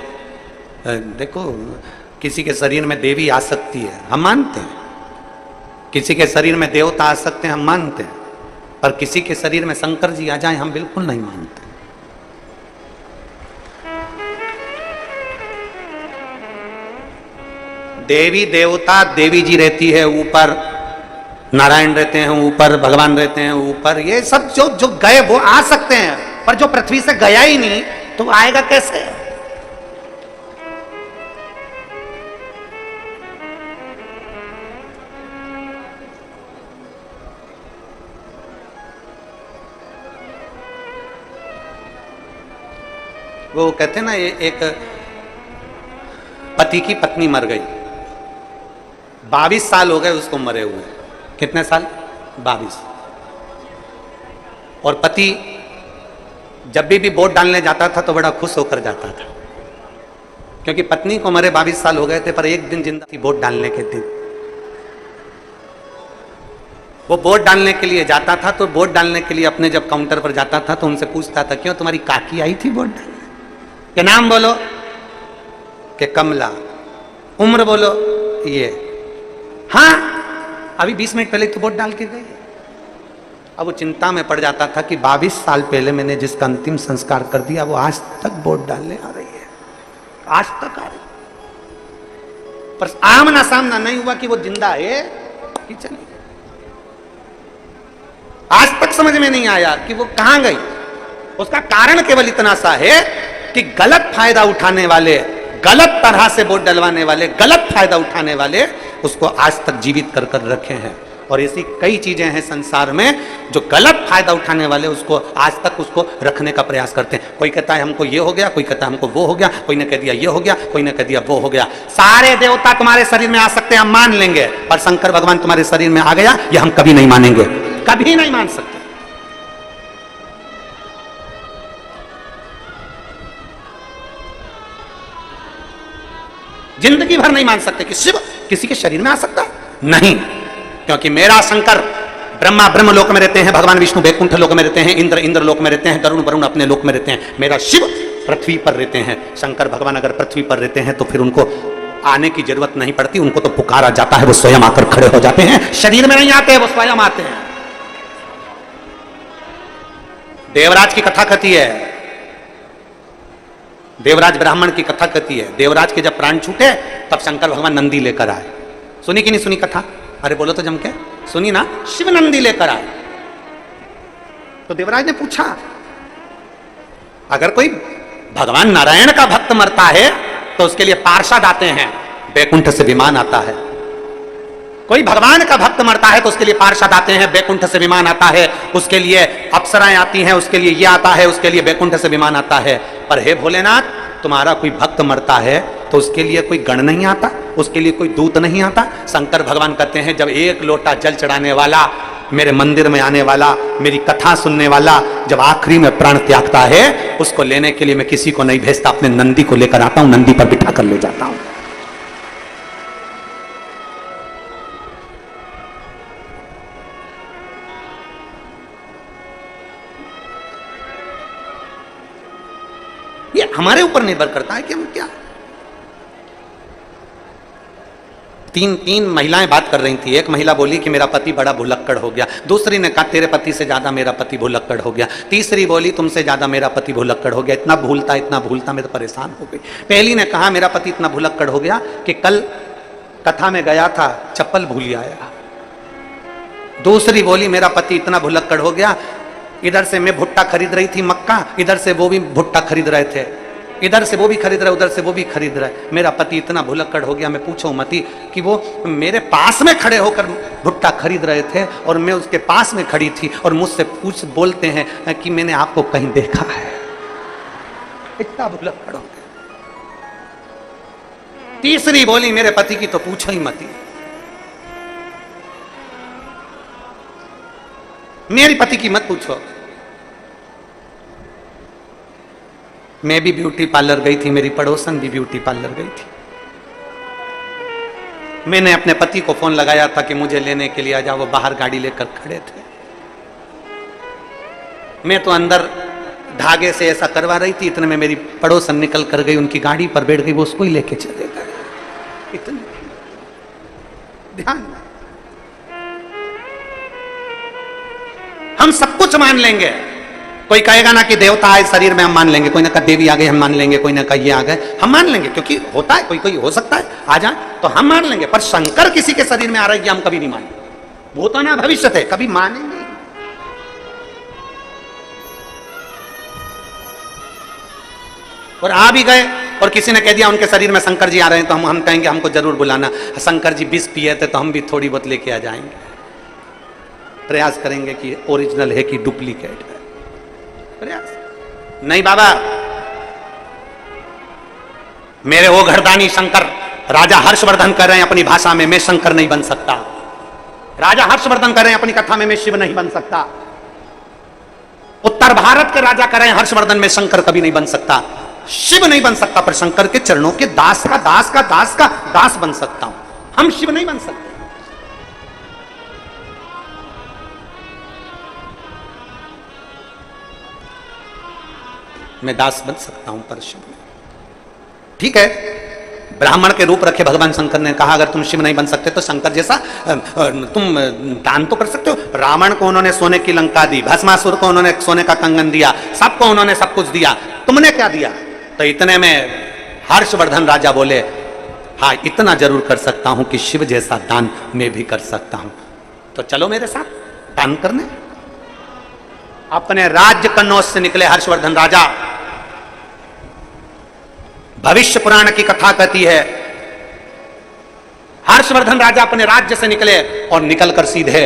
देखो, किसी के शरीर में देवी आ सकती है, हम मानते हैं, किसी के शरीर में देवता आ सकते हैं, हम मानते हैं, पर किसी के शरीर में शंकर जी आ जाए हम बिल्कुल नहीं मानते। देवी देवता, देवी जी रहती है ऊपर, नारायण रहते हैं ऊपर, भगवान रहते हैं ऊपर, ये सब जो जो गए वो आ सकते हैं, पर जो पृथ्वी से गया ही नहीं तो आएगा कैसे। वो कहते हैं ना, ये एक पति की पत्नी मर गई, 22 साल हो गए उसको मरे हुए। कितने साल? 22। और पति जब भी वोट डालने जाता था तो बड़ा खुश होकर जाता था, क्योंकि पत्नी को मरे 22 साल हो गए थे, पर एक दिन जिंदा थी वोट डालने के दिन। वो वोट डालने के लिए जाता था, तो वोट डालने के लिए अपने जब काउंटर पर जाता था तो उनसे पूछता था क्यों तुम्हारी काकी आई थी वोट डालने, के नाम बोलो, के कमला, उम्र बोलो, ये हाँ अभी 20 मिनट पहले तो वोट डाल के गई। अब वो चिंता में पड़ जाता था कि 22 साल पहले मैंने जिसका अंतिम संस्कार कर दिया वो आज तक वोट डालने आ रही है, आज तक आ रही, पर आमना सामना नहीं हुआ कि वो जिंदा है कि चली। आज तक समझ में नहीं आया कि वो कहां गई। उसका कारण केवल इतना सा है कि गलत फायदा उठाने वाले, गलत तरह से वोट डलवाने वाले, गलत फायदा उठाने वाले उसको आज तक जीवित कर कर रखे हैं। और ऐसी कई चीजें हैं संसार में जो गलत फायदा उठाने वाले उसको आज तक उसको रखने का प्रयास करते हैं। कोई कहता है हमको ये हो गया, कोई कहता है हमको वो हो गया, कोई ने कह दिया ये हो गया, कोई ने कह दिया वो हो गया। सारे देवता तुम्हारे शरीर में आ सकते हैं, हम मान लेंगे, पर शंकर भगवान तुम्हारे शरीर में आ गया ये हम कभी नहीं मानेंगे, कभी नहीं मान सकते। जिंदगी भर नहीं मान सकते कि शिव किसी के शरीर में आ सकता है, नहीं, क्योंकि मेरा शंकर ब्रह्मा ब्रह्म लोक में रहते हैं, भगवान विष्णु वैकुंठ लोक में रहते हैं, इंद्र इंद्र लोक में रहते हैं, गरुण वरुण अपने लोक में रहते हैं, मेरा शिव पृथ्वी पर रहते हैं। शंकर भगवान अगर पृथ्वी पर रहते हैं तो फिर उनको आने की जरूरत नहीं पड़ती, उनको तो पुकारा जाता है, वो स्वयं आकर खड़े हो जाते हैं, शरीर में नहीं आते, वो स्वयं आते हैं। देवराज की कथा कथी है, देवराज ब्राह्मण की कथा कथी है। देवराज के जब प्राण छूटे तब शंकर भगवान नंदी लेकर आए। सुनी कि नहीं सुनी कथा? अरे बोलो तो जम के, सुनी ना? शिव नंदी लेकर आए। तो देवराज ने पूछा अगर कोई भगवान नारायण का भक्त मरता है तो उसके लिए पार्षद आते हैं, वैकुंठ से विमान आता है। कोई भगवान का भक्त मरता है तो उसके लिए पार्षद आते हैं, वैकुंठ से विमान आता है, उसके लिए अप्सराएं आती हैं, उसके लिए ये आता है, उसके लिए वैकुंठ से विमान आता है। पर हे भोलेनाथ, तुम्हारा कोई भक्त मरता है तो उसके लिए कोई गण नहीं आता, उसके लिए कोई दूत नहीं आता। शंकर भगवान कहते हैं जब एक लोटा जल चढ़ाने वाला, मेरे मंदिर में आने वाला, मेरी कथा सुनने वाला जब आखिरी में प्राण त्यागता है, उसको लेने के लिए मैं किसी को नहीं भेजता, अपने नंदी को लेकर आता हूं, नंदी पर बिठा कर ले जाता हूं। ये हमारे ऊपर निर्भर करता है कि हम क्या। तीन महिलाएं बात कर रही थी। एक महिला बोली कि मेरा पति बड़ा भुलक्कड़ हो गया, दूसरी ने कहा तेरे पति से ज्यादा मेरा पति भुलक्कड़ हो गया, तीसरी बोली तुमसे ज्यादा मेरा पति भुलक्कड़ हो गया, इतना भूलता मैं तो परेशान हो गई। पहली ने कहा मेरा पति इतना भुलक्कड़ हो गया कि कल कथा में गया था, चप्पल भूल आया। दूसरी बोली मेरा पति इतना भुलक्कड़ हो गया, इधर से मैं भुट्टा खरीद रही थी मक्का, इधर से वो भी भुट्टा खरीद रहे थे, इधर से वो भी खरीद रहा है, उधर से वो भी खरीद रहा है। मेरा पति इतना भुलक्कड़ हो गया, मैं पूछूं मती कि वो मेरे पास में खड़े होकर भुट्टा खरीद रहे थे और मैं उसके पास में खड़ी थी और मुझसे बोलते हैं कि मैंने आपको कहीं देखा है। इतना भुलक्कड़ हो गया। तीसरी बोली मेरे पति की तो पूछो ही मती। मेरी पति की मत पूछो। मैं भी ब्यूटी पार्लर गई थी, मेरी पड़ोसन भी ब्यूटी पार्लर गई थी। मैंने अपने पति को फोन लगाया था कि मुझे लेने के लिए आ जाओ, वो बाहर गाड़ी लेकर खड़े थे। मैं तो अंदर धागे से ऐसा करवा रही थी, इतने में मेरी पड़ोसन निकल कर गई, उनकी गाड़ी पर बैठ गई, वो उसको ही लेके चले गए। इतने ध्यान, हम सब कुछ मान लेंगे। कोई कहेगा ना कि देवता आए शरीर में, हम मान लेंगे। कोई ना कहा देवी आ गई, हम मान लेंगे। कोई ना कहा ये आ गए, हम मान लेंगे, क्योंकि होता है, कोई कोई हो सकता है आ जाए तो हम मान लेंगे। पर शंकर किसी के शरीर में आ रहा है, हम कभी नहीं मानेंगे। वो तो ना भविष्य थे, कभी मानेंगे। और आ भी गए और किसी ने कह दिया उनके शरीर में शंकर जी आ रहे हैं, तो हम कहेंगे हमको जरूर बुलाना। शंकर जी विष पिए थे तो हम भी थोड़ी बहुत लेके आ जाएंगे। प्रयास करेंगे कि ओरिजिनल है कि डुप्लीकेट है। प्रयास नहीं बाबा, मेरे वो घरदानी शंकर राजा हर्षवर्धन कर रहे हैं अपनी भाषा में, मैं शंकर नहीं बन सकता। राजा हर्षवर्धन कर रहे हैं अपनी कथा में, मैं शिव नहीं बन सकता। उत्तर भारत के राजा कर रहे हैं हर्षवर्धन, में शंकर कभी नहीं बन सकता। शिव नहीं बन सकता, पर शंकर के चरणों के दास का दास का दास का दास बन सकता हूं। हम शिव नहीं बन सकते। मैं दास बन सकता हूं, पर शिव नहीं। ठीक है, ब्राह्मण के रूप रखे भगवान शंकर ने कहा अगर तुम शिव नहीं बन सकते तो शंकर जैसा तुम दान तो कर सकते हो। रावण को उन्होंने सोने की लंका दी, भस्मासुर को उन्होंने सोने का कंगन दिया, सबको उन्होंने सब कुछ दिया, तुमने क्या दिया? तो इतने में हर्षवर्धन राजा बोले हाँ इतना जरूर कर सकता हूं कि शिव जैसा दान मैं भी कर सकता हूं, तो चलो मेरे साथ दान करने। अपने राज्य कन्नौज से निकले हर्षवर्धन राजा। भविष्य पुराण की कथा कहती है हर्षवर्धन राजा अपने राज्य से निकले और निकलकर सीधे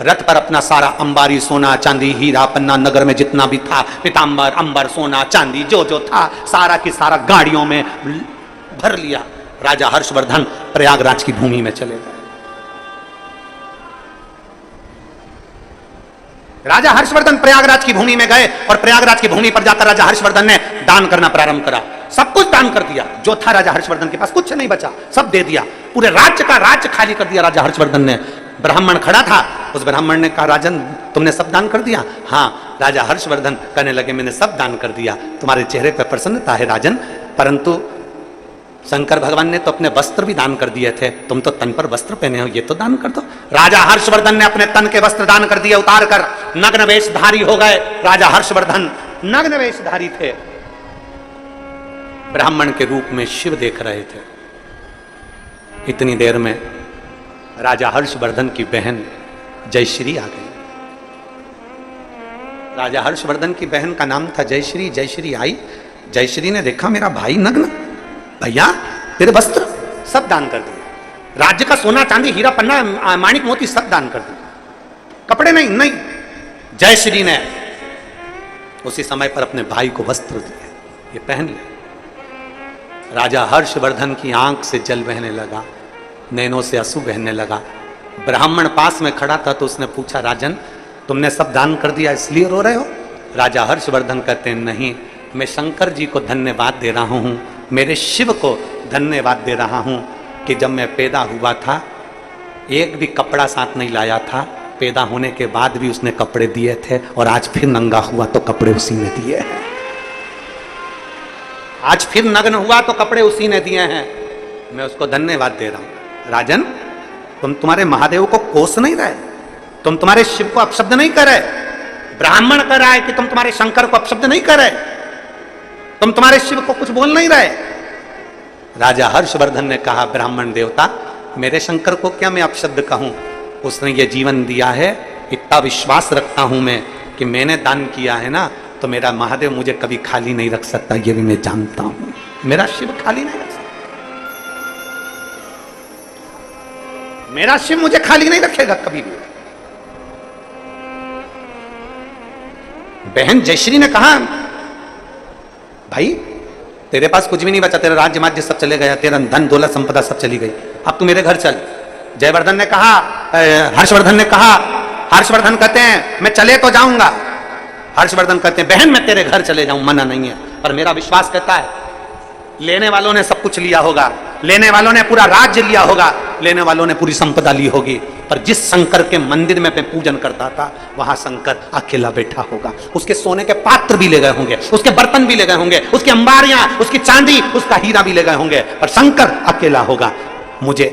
रथ पर अपना सारा अंबारी, सोना चांदी, हीरा पन्ना, नगर में जितना भी था, पीतांबर अंबर सोना चांदी जो जो था सारा की सारा गाड़ियों में भर लिया। राजा हर्षवर्धन प्रयागराज की भूमि में चले गए। राजा हर्षवर्धन प्रयागराज की भूमि में गए और प्रयागराज की भूमि पर जाकर राजा हर्षवर्धन ने दान करना प्रारंभ करा। सब कुछ दान कर दिया जो था राजा हर्षवर्धन के पास, कुछ नहीं बचा, सब दे दिया। पूरे राज्य का राज्य खाली कर दिया राजा हर्षवर्धन ने। ब्राह्मण खड़ा था, उस ब्राह्मण ने कहा राजन तुमने सब दान कर दिया? हाँ। राजा हर्षवर्धन कहने लगे मैंने सब दान कर दिया। तुम्हारे चेहरे पर प्रसन्नता है राजन, परंतु शंकर भगवान ने तो अपने वस्त्र भी दान कर दिए थे, तुम तो तन पर वस्त्र पहने हो, ये तो दान कर दो। राजा हर्षवर्धन ने अपने तन के वस्त्र दान कर दिए, उतार कर नग्न वेशधारी हो गए। राजा हर्षवर्धन नग्न वेशधारी थे, ब्राह्मण के रूप में शिव देख रहे थे। इतनी देर में राजा हर्षवर्धन की बहन जयश्री आ गई। राजा हर्षवर्धन की बहन का नाम था जयश्री। जयश्री आई, जयश्री ने देखा मेरा भाई नग्न, भैया तेरे वस्त्र सब दान कर दिए, राज्य का सोना चांदी हीरा पन्ना माणिक मोती सब दान कर दिए, कपड़े नहीं। नहीं, जयश्री ने उसी समय पर अपने भाई को वस्त्र दिए, ये पहन ले। राजा हर्षवर्धन की आंख से जल बहने लगा, नैनों से आंसू बहने लगा। ब्राह्मण पास में खड़ा था तो उसने पूछा राजन तुमने सब दान कर दिया इसलिए रो रहे हो? राजा हर्षवर्धन कहते हैं नहीं, मैं शंकर जी को धन्यवाद दे रहा हूं, मेरे शिव को धन्यवाद दे रहा हूं कि जब मैं पैदा हुआ था एक भी कपड़ा साथ नहीं लाया था, पैदा होने के बाद भी उसने कपड़े दिए थे, और आज फिर नंगा हुआ तो कपड़े उसी ने दिए हैं। आज फिर नग्न हुआ तो कपड़े उसी ने दिए हैं, मैं उसको धन्यवाद दे रहा हूं। राजन तुम तुम्हारे महादेव को कोस नहीं रहे, तुम तुम्हारे शिव को अपशब्द नहीं कर रहे, ब्राह्मण कर रहा है कि तुम तुम्हारे शंकर को अपशब्द नहीं कर रहे, तुम तुम्हारे शिव को कुछ बोल नहीं रहे। राजा हर्षवर्धन ने कहा ब्राह्मण देवता मेरे शंकर को क्या मैं अपशब्द कहूं, उसने ये जीवन दिया है, इतना विश्वास रखता हूं मैं कि मैंने दान किया है ना, तो मेरा महादेव मुझे कभी खाली नहीं रख सकता, ये भी मैं जानता हूं। मेरा शिव खाली नहीं रख सकता, मेरा शिव मुझे खाली नहीं रखेगा कभी भी। बहन जयश्री ने कहा, भाई तेरे पास कुछ भी नहीं बचा, तेरा राज्य राज्य सब चले गया, तेरा धन दौलत संपदा सब चली गई, अब तू मेरे घर चल। जयवर्धन ने कहा, हर्षवर्धन ने कहा, हर्षवर्धन कहते हैं मैं चले तो जाऊंगा, हर्षवर्धन कहते हैं बहन मैं तेरे घर चले जाऊं, मना नहीं है, पर मेरा विश्वास कहता है लेने वालों ने सब कुछ लिया होगा, लेने वालों ने पूरा राज्य लिया होगा, लेने वालों ने पूरी संपदा ली होगी, पर जिस शंकर के मंदिर में मैं पूजन करता था वहां शंकर अकेला बैठा होगा। उसके सोने के पात्र भी ले गए होंगे, उसके बर्तन भी ले गए होंगे, उसकी अंबारियां, उसकी चांदी, उसका हीरा भी ले गए होंगे, पर शंकर अकेला होगा। मुझे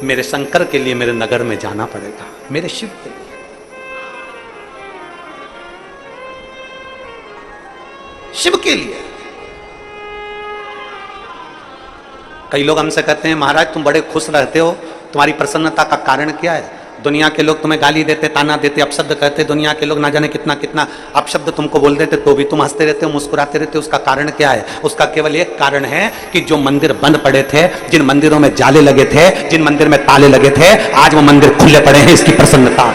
मेरे शंकर के लिए मेरे नगर में जाना पड़ेगा, मेरे शिव के लिए। शिव के लिए। कई लोग हमसे कहते हैं महाराज तुम बड़े खुश रहते हो, तुम्हारी प्रसन्नता का कारण क्या है? दुनिया के लोग तुम्हें गाली देते, ताना देते, अपशब्द कहते, दुनिया के लोग ना जाने कितना कितना अपशब्द तुमको बोल देते, तो भी तुम हंसते रहते हो, मुस्कुराते रहते हो, उसका कारण क्या है? उसका केवल एक कारण है कि जो मंदिर बंद पड़े थे, जिन मंदिरों में जाले लगे थे, जिन मंदिर में ताले लगे थे, आज वो मंदिर खुले पड़े हैं, इसकी प्रसन्नता।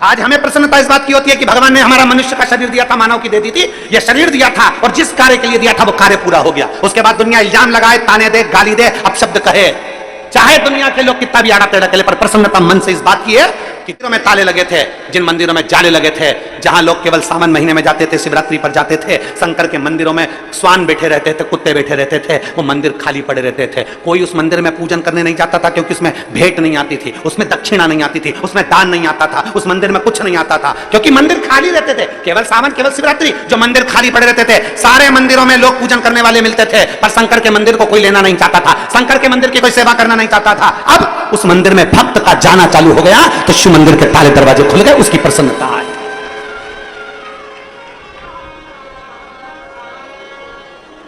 आज हमें प्रसन्नता इस बात की होती है कि भगवान ने हमारा मनुष्य का शरीर दिया था, मानव की दे दी थी, यह शरीर दिया था और जिस कार्य के लिए दिया था वो कार्य पूरा हो गया। उसके बाद दुनिया इल्जाम लगाए, ताने दे, गाली दे, अपशब्द कहे, चाहे दुनिया के लोग कितना भी आड़ा टेढ़ा करे, पर प्रसन्नता मन से इस बात की है कि मंदिरों में ताले लगे थे, जिन मंदिरों में जाले लगे थे, जहां लोग केवल सावन महीने में जाते थे, शिवरात्रि पर जाते थे, शंकर के मंदिरों में स्वान बैठे रहते थे, कुत्ते बैठे रहते थे, वो मंदिर खाली पड़े रहते थे। कोई उस मंदिर में पूजन करने नहीं जाता था, क्योंकि उसमें भेंट नहीं आती थी, उसमें दक्षिणा नहीं आती थी, उसमें दान नहीं आता था, उस मंदिर में कुछ नहीं आता था, क्योंकि मंदिर खाली रहते थे। केवल सावन, केवल शिवरात्रि, जो मंदिर खाली पड़े रहते थे, सारे मंदिरों में लोग पूजन करने वाले मिलते थे, पर शंकर के मंदिर को कोई लेना नहीं चाहता था, शंकर के मंदिर की कोई सेवा करना नहीं चाहता था। अब उस मंदिर में भक्त का जाना चालू हो गया, तो शिव मंदिर के ताले दरवाजे खुल गए, उसकी प्रसन्नता है।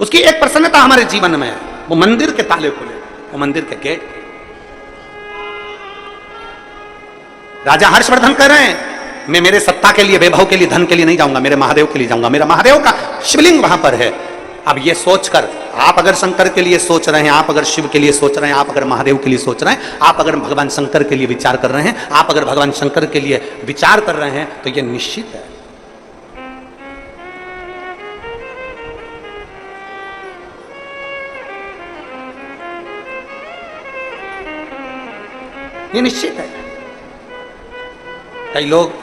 उसकी एक प्रसन्नता हमारे जीवन में है, वो मंदिर के ताले खुले, वो मंदिर के गेट। राजा हर्षवर्धन कह रहे हैं मैं मेरे सत्ता के लिए, वैभव के लिए, धन के लिए नहीं जाऊंगा, मेरे महादेव के लिए जाऊंगा, मेरा महादेव का शिवलिंग वहां पर है। अब ये सोचकर आप अगर शंकर के लिए सोच रहे हैं, आप अगर शिव के लिए सोच रहे हैं, आप अगर महादेव के लिए सोच रहे हैं, आप अगर भगवान शंकर के लिए विचार कर रहे हैं, आप अगर भगवान शंकर के लिए विचार कर रहे हैं, तो ये निश्चित है ये निश्चित है। कई लोग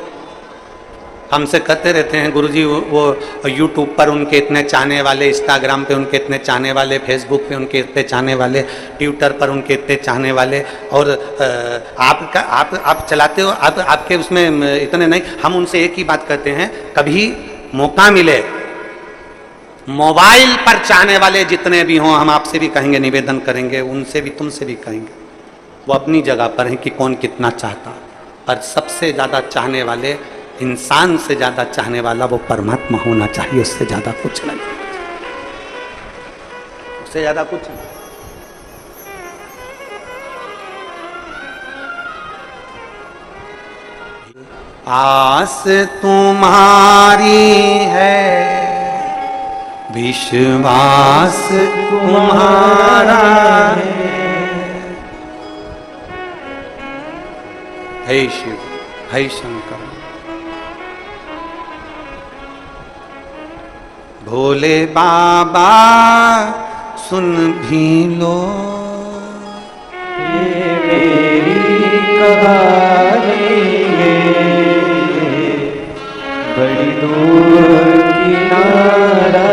हमसे कहते रहते हैं गुरुजी वो यूट्यूब पर उनके इतने चाहने वाले, इंस्टाग्राम पे उनके इतने चाहने वाले, फेसबुक पे उनके इतने चाहने वाले, ट्विटर पर उनके इतने चाहने वाले, और आप चलाते हो, आपके उसमें इतने नहीं। हम उनसे एक ही बात कहते हैं, कभी मौका मिले, मोबाइल पर चाहने वाले जितने भी हों, हम आपसे भी कहेंगे, निवेदन करेंगे, उनसे भी, तुमसे भी कहेंगे, वो अपनी जगह पर हैं कि कौन कितना चाहता, पर सबसे ज़्यादा चाहने वाले, इंसान से ज्यादा चाहने वाला वो परमात्मा होना चाहिए, उससे ज्यादा कुछ नहीं, उससे ज्यादा कुछ नहीं। आस तुम्हारी है, विश्वास तुम्हारा है शिव, है शंकर, भोले बाबा सुन भी लो, ये मेरी कहानी है, बड़ी दूर किनारा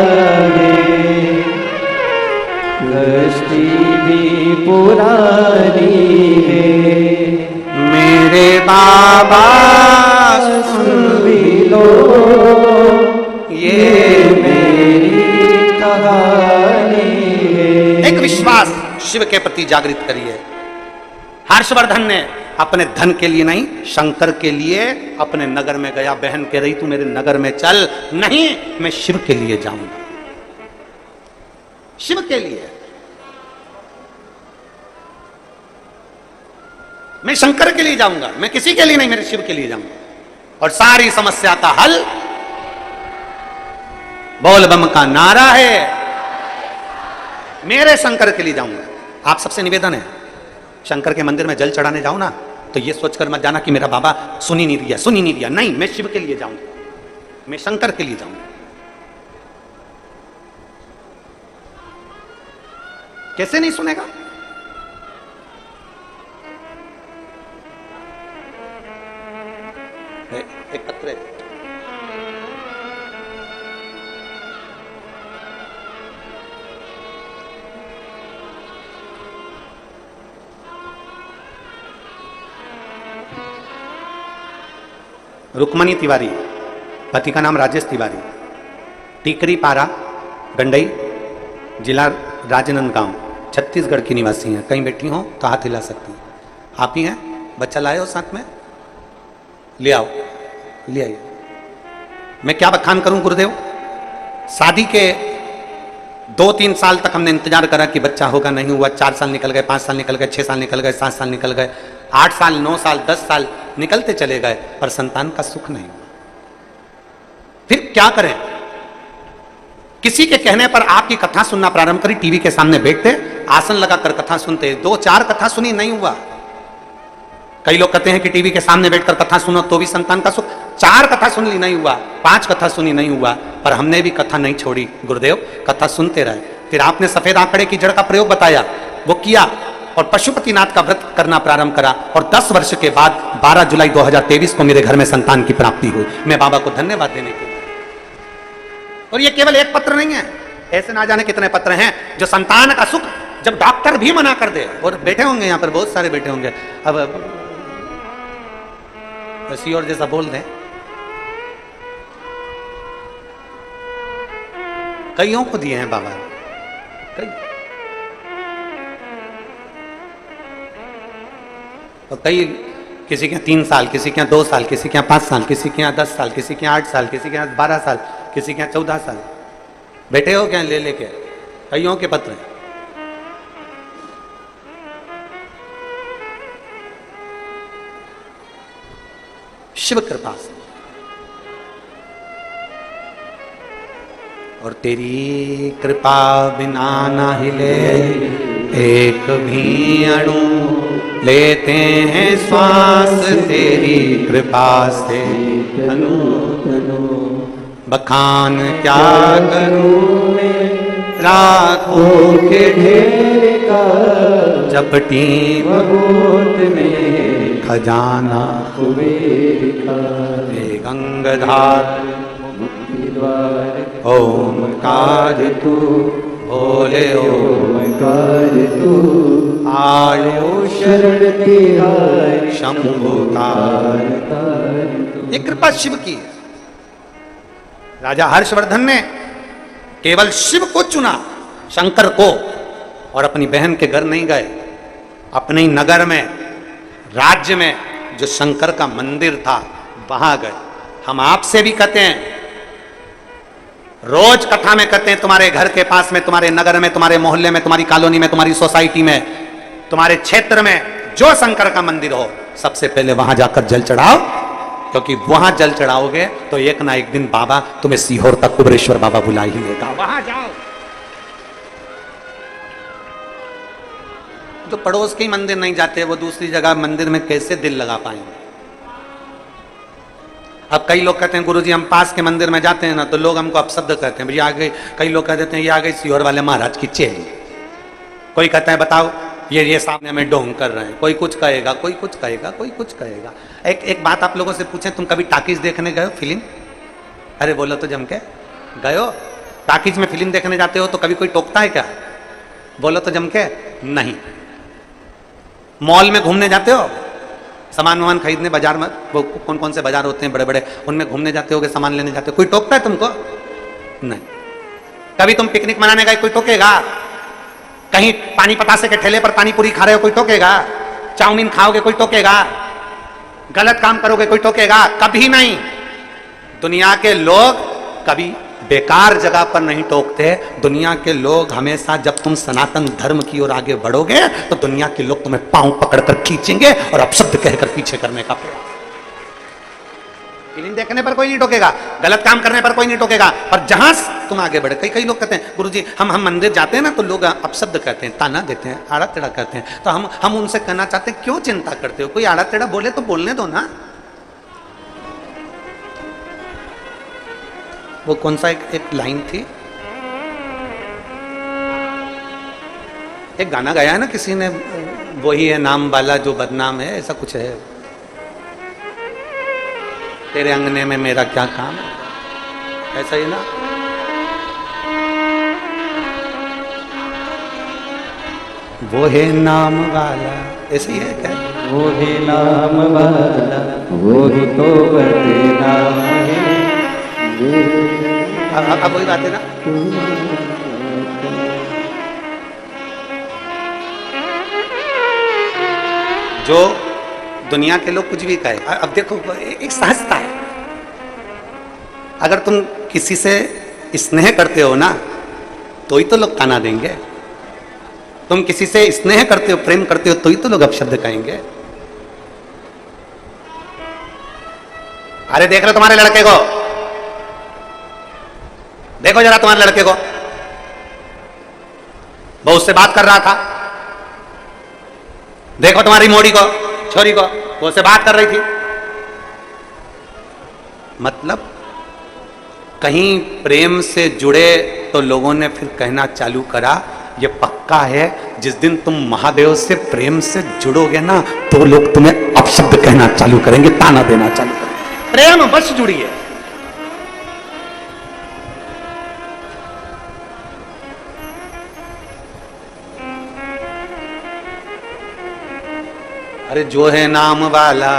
है, कश्ती भी पुरानी है, मेरे बाबा सुन भी लो, ये एक विश्वास शिव के प्रति जागृत करिए। हर्षवर्धन ने अपने धन के लिए नहीं, शंकर के लिए अपने नगर में गया। बहन कह रही तू मेरे नगर में चल, नहीं मैं शिव के लिए जाऊंगा, शिव के लिए, मैं शंकर के लिए जाऊंगा, मैं किसी के लिए नहीं, मेरे शिव के लिए जाऊंगा। और सारी समस्या का हल बोल बम का नारा है। मेरे शंकर के लिए जाऊंगा। आप सबसे निवेदन है, शंकर के मंदिर में जल चढ़ाने जाऊं ना तो ये सोचकर मत जाना कि मेरा बाबा सुन ही नहीं दिया। नहीं, मैं शिव के लिए जाऊंगा, मैं शंकर के लिए जाऊंगा। कैसे नहीं सुनेगा? एक पत्र है। रुक्मणी तिवारी, पति का नाम राजेश तिवारी, टीकरी पारा, गंडई, जिला राजनांदगांव, छत्तीसगढ़ की निवासी हैं। कहीं बैठी हो तो हाथ हिला सकती हैं। आप ही हैं? बच्चा लाए हो साथ में? ले आओ, ले आइए। मैं क्या बखान करूं गुरुदेव? शादी के 2-3 साल तक हमने इंतजार करा कि बच्चा होगा, नहीं हुआ। 4 साल निकल गए, 5 साल निकल गए, 6 साल निकल गए, 7 साल निकल गए, 8 साल, 9 साल, 10 साल निकलते चले गए, पर संतान का सुख नहीं हुआ। फिर क्या करें? किसी के कहने पर आपकी कथा सुनना प्रारंभ करी। टीवी के सामने बैठते, आसन लगाकर कथा सुनते। 2-4 कथा सुनी, नहीं हुआ। कई लोग कहते हैं कि टीवी के सामने बैठकर कथा सुनो तो भी संतान का सुख। 4 कथा सुन ली, नहीं हुआ। 5 कथा सुनी, नहीं हुआ। पर हमने भी कथा नहीं छोड़ी गुरुदेव, कथा सुनते रहे। फिर आपने सफेद आंकड़े की जड़ का प्रयोग बताया, वो किया और पशुपतिनाथ का व्रत करना प्रारंभ करा। और 10 वर्ष के बाद 12 जुलाई 2023 को मेरे घर में संतान की प्राप्ति हुई। मैं बाबा को धन्यवाद देने के लिए। और ये केवल एक पत्र नहीं है, ऐसे ना जाने कितने पत्र हैं जो संतान का सुख जब डॉक्टर भी मना कर दे। और बैठे होंगे यहाँ पर, बहुत सारे बैठे होंगे। अब किसी और जैसा बोल दें, कईयों को दिए हैं बाबा, कई। और कई, किसी के यहाँ 3 साल, किसी के यहाँ 2 साल, किसी के यहाँ 5 साल, किसी के यहाँ 10 साल, किसी के यहाँ 8 साल, किसी के यहाँ 12 साल, किसी के यहाँ 14 साल। बैठे हो क्या ले लेके? कईयों के पत्र हैं। शिव कृपा से। और तेरी कृपा बिना ना हिले एक भी अणु, लेते हैं श्वास तेरी कृपा से तनु तनु। बखान क्या करूं मैं रातों के ढेर का, जपटी भगवत में खजाना कुबेर का। गंगाधार मुक्ति द्वार ओमकार तू, बोले ओमकार तू। आयो शरण तिहार शंभुतार। ये कृपा शिव की है। राजा हर्षवर्धन ने केवल शिव को चुना, शंकर को, और अपनी बहन के घर नहीं गए। अपने ही नगर में, राज्य में जो शंकर का मंदिर था वहां गए। हम आपसे भी कहते हैं, रोज कथा में कहते हैं, तुम्हारे घर के पास में, तुम्हारे नगर में, तुम्हारे मोहल्ले में, तुम्हारी कॉलोनी में, तुम्हारी सोसाइटी में, तुम्हारे क्षेत्र में जो शंकर का मंदिर हो, सबसे पहले वहां जाकर जल चढ़ाओ। क्योंकि वहां जल चढ़ाओगे तो एक ना एक दिन बाबा तुम्हें सीहोर तक कुबरेश्वर बाबा बुला ही लेगा। वहां जाओ। जो पड़ोस के ही मंदिर नहीं जाते, वो दूसरी जगह मंदिर में कैसे दिल लगा पाएंगे? अब कई लोग कहते हैं गुरुजी हम पास के मंदिर में जाते हैं ना तो लोग हमको अपशब्द कहते हैं। भैया आ गए, कई लोग कह देते हैं ये आ गई सीहोर वाले महाराज की चेली। कोई कहता है बताओ ये सामने में ढोंग कर रहे हैं। कोई कुछ कहेगा, कोई कुछ कहेगा, कोई कुछ कहेगा। एक बात आप लोगों से पूछें, तुम कभी टाकीज देखने गए हो फिल्म? अरे बोलो तो जम के गए हो? टाकीज में फिल्म देखने जाते हो तो कभी कोई टोकता है क्या? बोलो तो जम के नहीं। मॉल में घूमने जाते हो, सामान वामान खरीदने, बाजार में, वो कौन कौन से बाजार होते हैं बड़े बड़े, उनमें घूमने जाते हो, सामान लेने जाते हो, कोई टोकता है तुमको? नहीं। कभी तुम पिकनिक मनाने गए, कोई टोकेगा? कहीं पानी पतासे के ठेले पर पानी पूरी खा रहे हो, कोई टोकेगा? चाउमीन खाओगे, कोई टोकेगा? गलत काम करोगे, कोई टोकेगा? कभी नहीं। दुनिया के लोग कभी बेकार जगह पर नहीं टोकते। दुनिया के लोग हमेशा, जब तुम सनातन धर्म की ओर आगे बढ़ोगे तो दुनिया के लोग तुम्हें पांव पकड़कर खींचेंगे और अपशब्द कहकर पीछे करने का प्रयास। फिल्म देखने पर कोई नहीं टोकेगा, गलत काम करने पर कोई नहीं टोकेगा, पर जहां तुम आगे बढ़े। कई लोग कहते हैं गुरुजी हम मंदिर जाते हैं ना तो लोग अपशब्द कहते हैं, ताना देते हैं, आड़ा टेढ़ा कहते हैं, तो हम उनसे कहना चाहते हैं क्यों चिंता करते हो, कोई आड़ा टेढ़ा बोले तो बोलने दो ना। वो कौन सा एक लाइन थी, एक गाना गाया है ना किसी ने, वही है नाम वाला जो बदनाम है, ऐसा कुछ है, तेरे अंगने में मेरा क्या काम, ऐसा ही ना। वो है नाम वाला, ऐसे ही है क्या? वो है नाम वाला, वो ही तो बदनाम है। अब वही बात है ना। जो दुनिया के लोग कुछ भी कहे, अब देखो एक सहजता है, अगर तुम किसी से स्नेह करते हो ना तो ही तो लोग ताना देंगे, तुम किसी से स्नेह करते हो, प्रेम करते हो तो ही तो लोग अपशब्द कहेंगे। अरे देख लो तुम्हारे लड़के को, देखो जरा तुम्हारे लड़के को, वो उससे बात कर रहा था, देखो तुम्हारी मोड़ी को, छोरी को, वो उससे बात कर रही थी। मतलब कहीं प्रेम से जुड़े तो लोगों ने फिर कहना चालू करा, ये पक्का है जिस दिन तुम महादेव से प्रेम से जुड़ोगे ना तो लोग तुम्हें अपशब्द कहना चालू करेंगे, ताना देना चालू करेंगे। प्रेम बस जुड़ी है। अरे जो है नाम वाला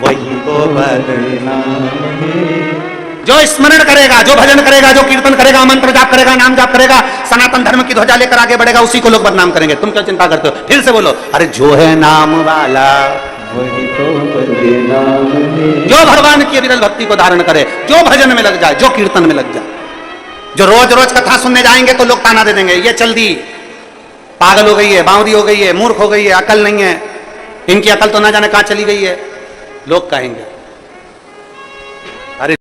वही तो बदनाम है। जो स्मरण करेगा, जो भजन करेगा, जो कीर्तन करेगा, मंत्र जाप करेगा, नाम जाप करेगा, सनातन धर्म की ध्वजा लेकर आगे बढ़ेगा, उसी को लोग बदनाम करेंगे। तुम क्या चिंता करते हो? फिर से बोलो, अरे जो है नाम वाला वही तो बदनाम है। जो भगवान की विरल भक्ति को धारण करे, जो भजन में लग जाए, जो कीर्तन में लग जाए, जो रोज रोज कथा सुनने जाएंगे तो लोग ताना दे देंगे, ये चल दी, पागल हो गई है, बावरी हो गई है, मूर्ख हो गई है, अकल नहीं है, इनकी अकल तो ना जाने कहां चली गई है, लोग कहेंगे।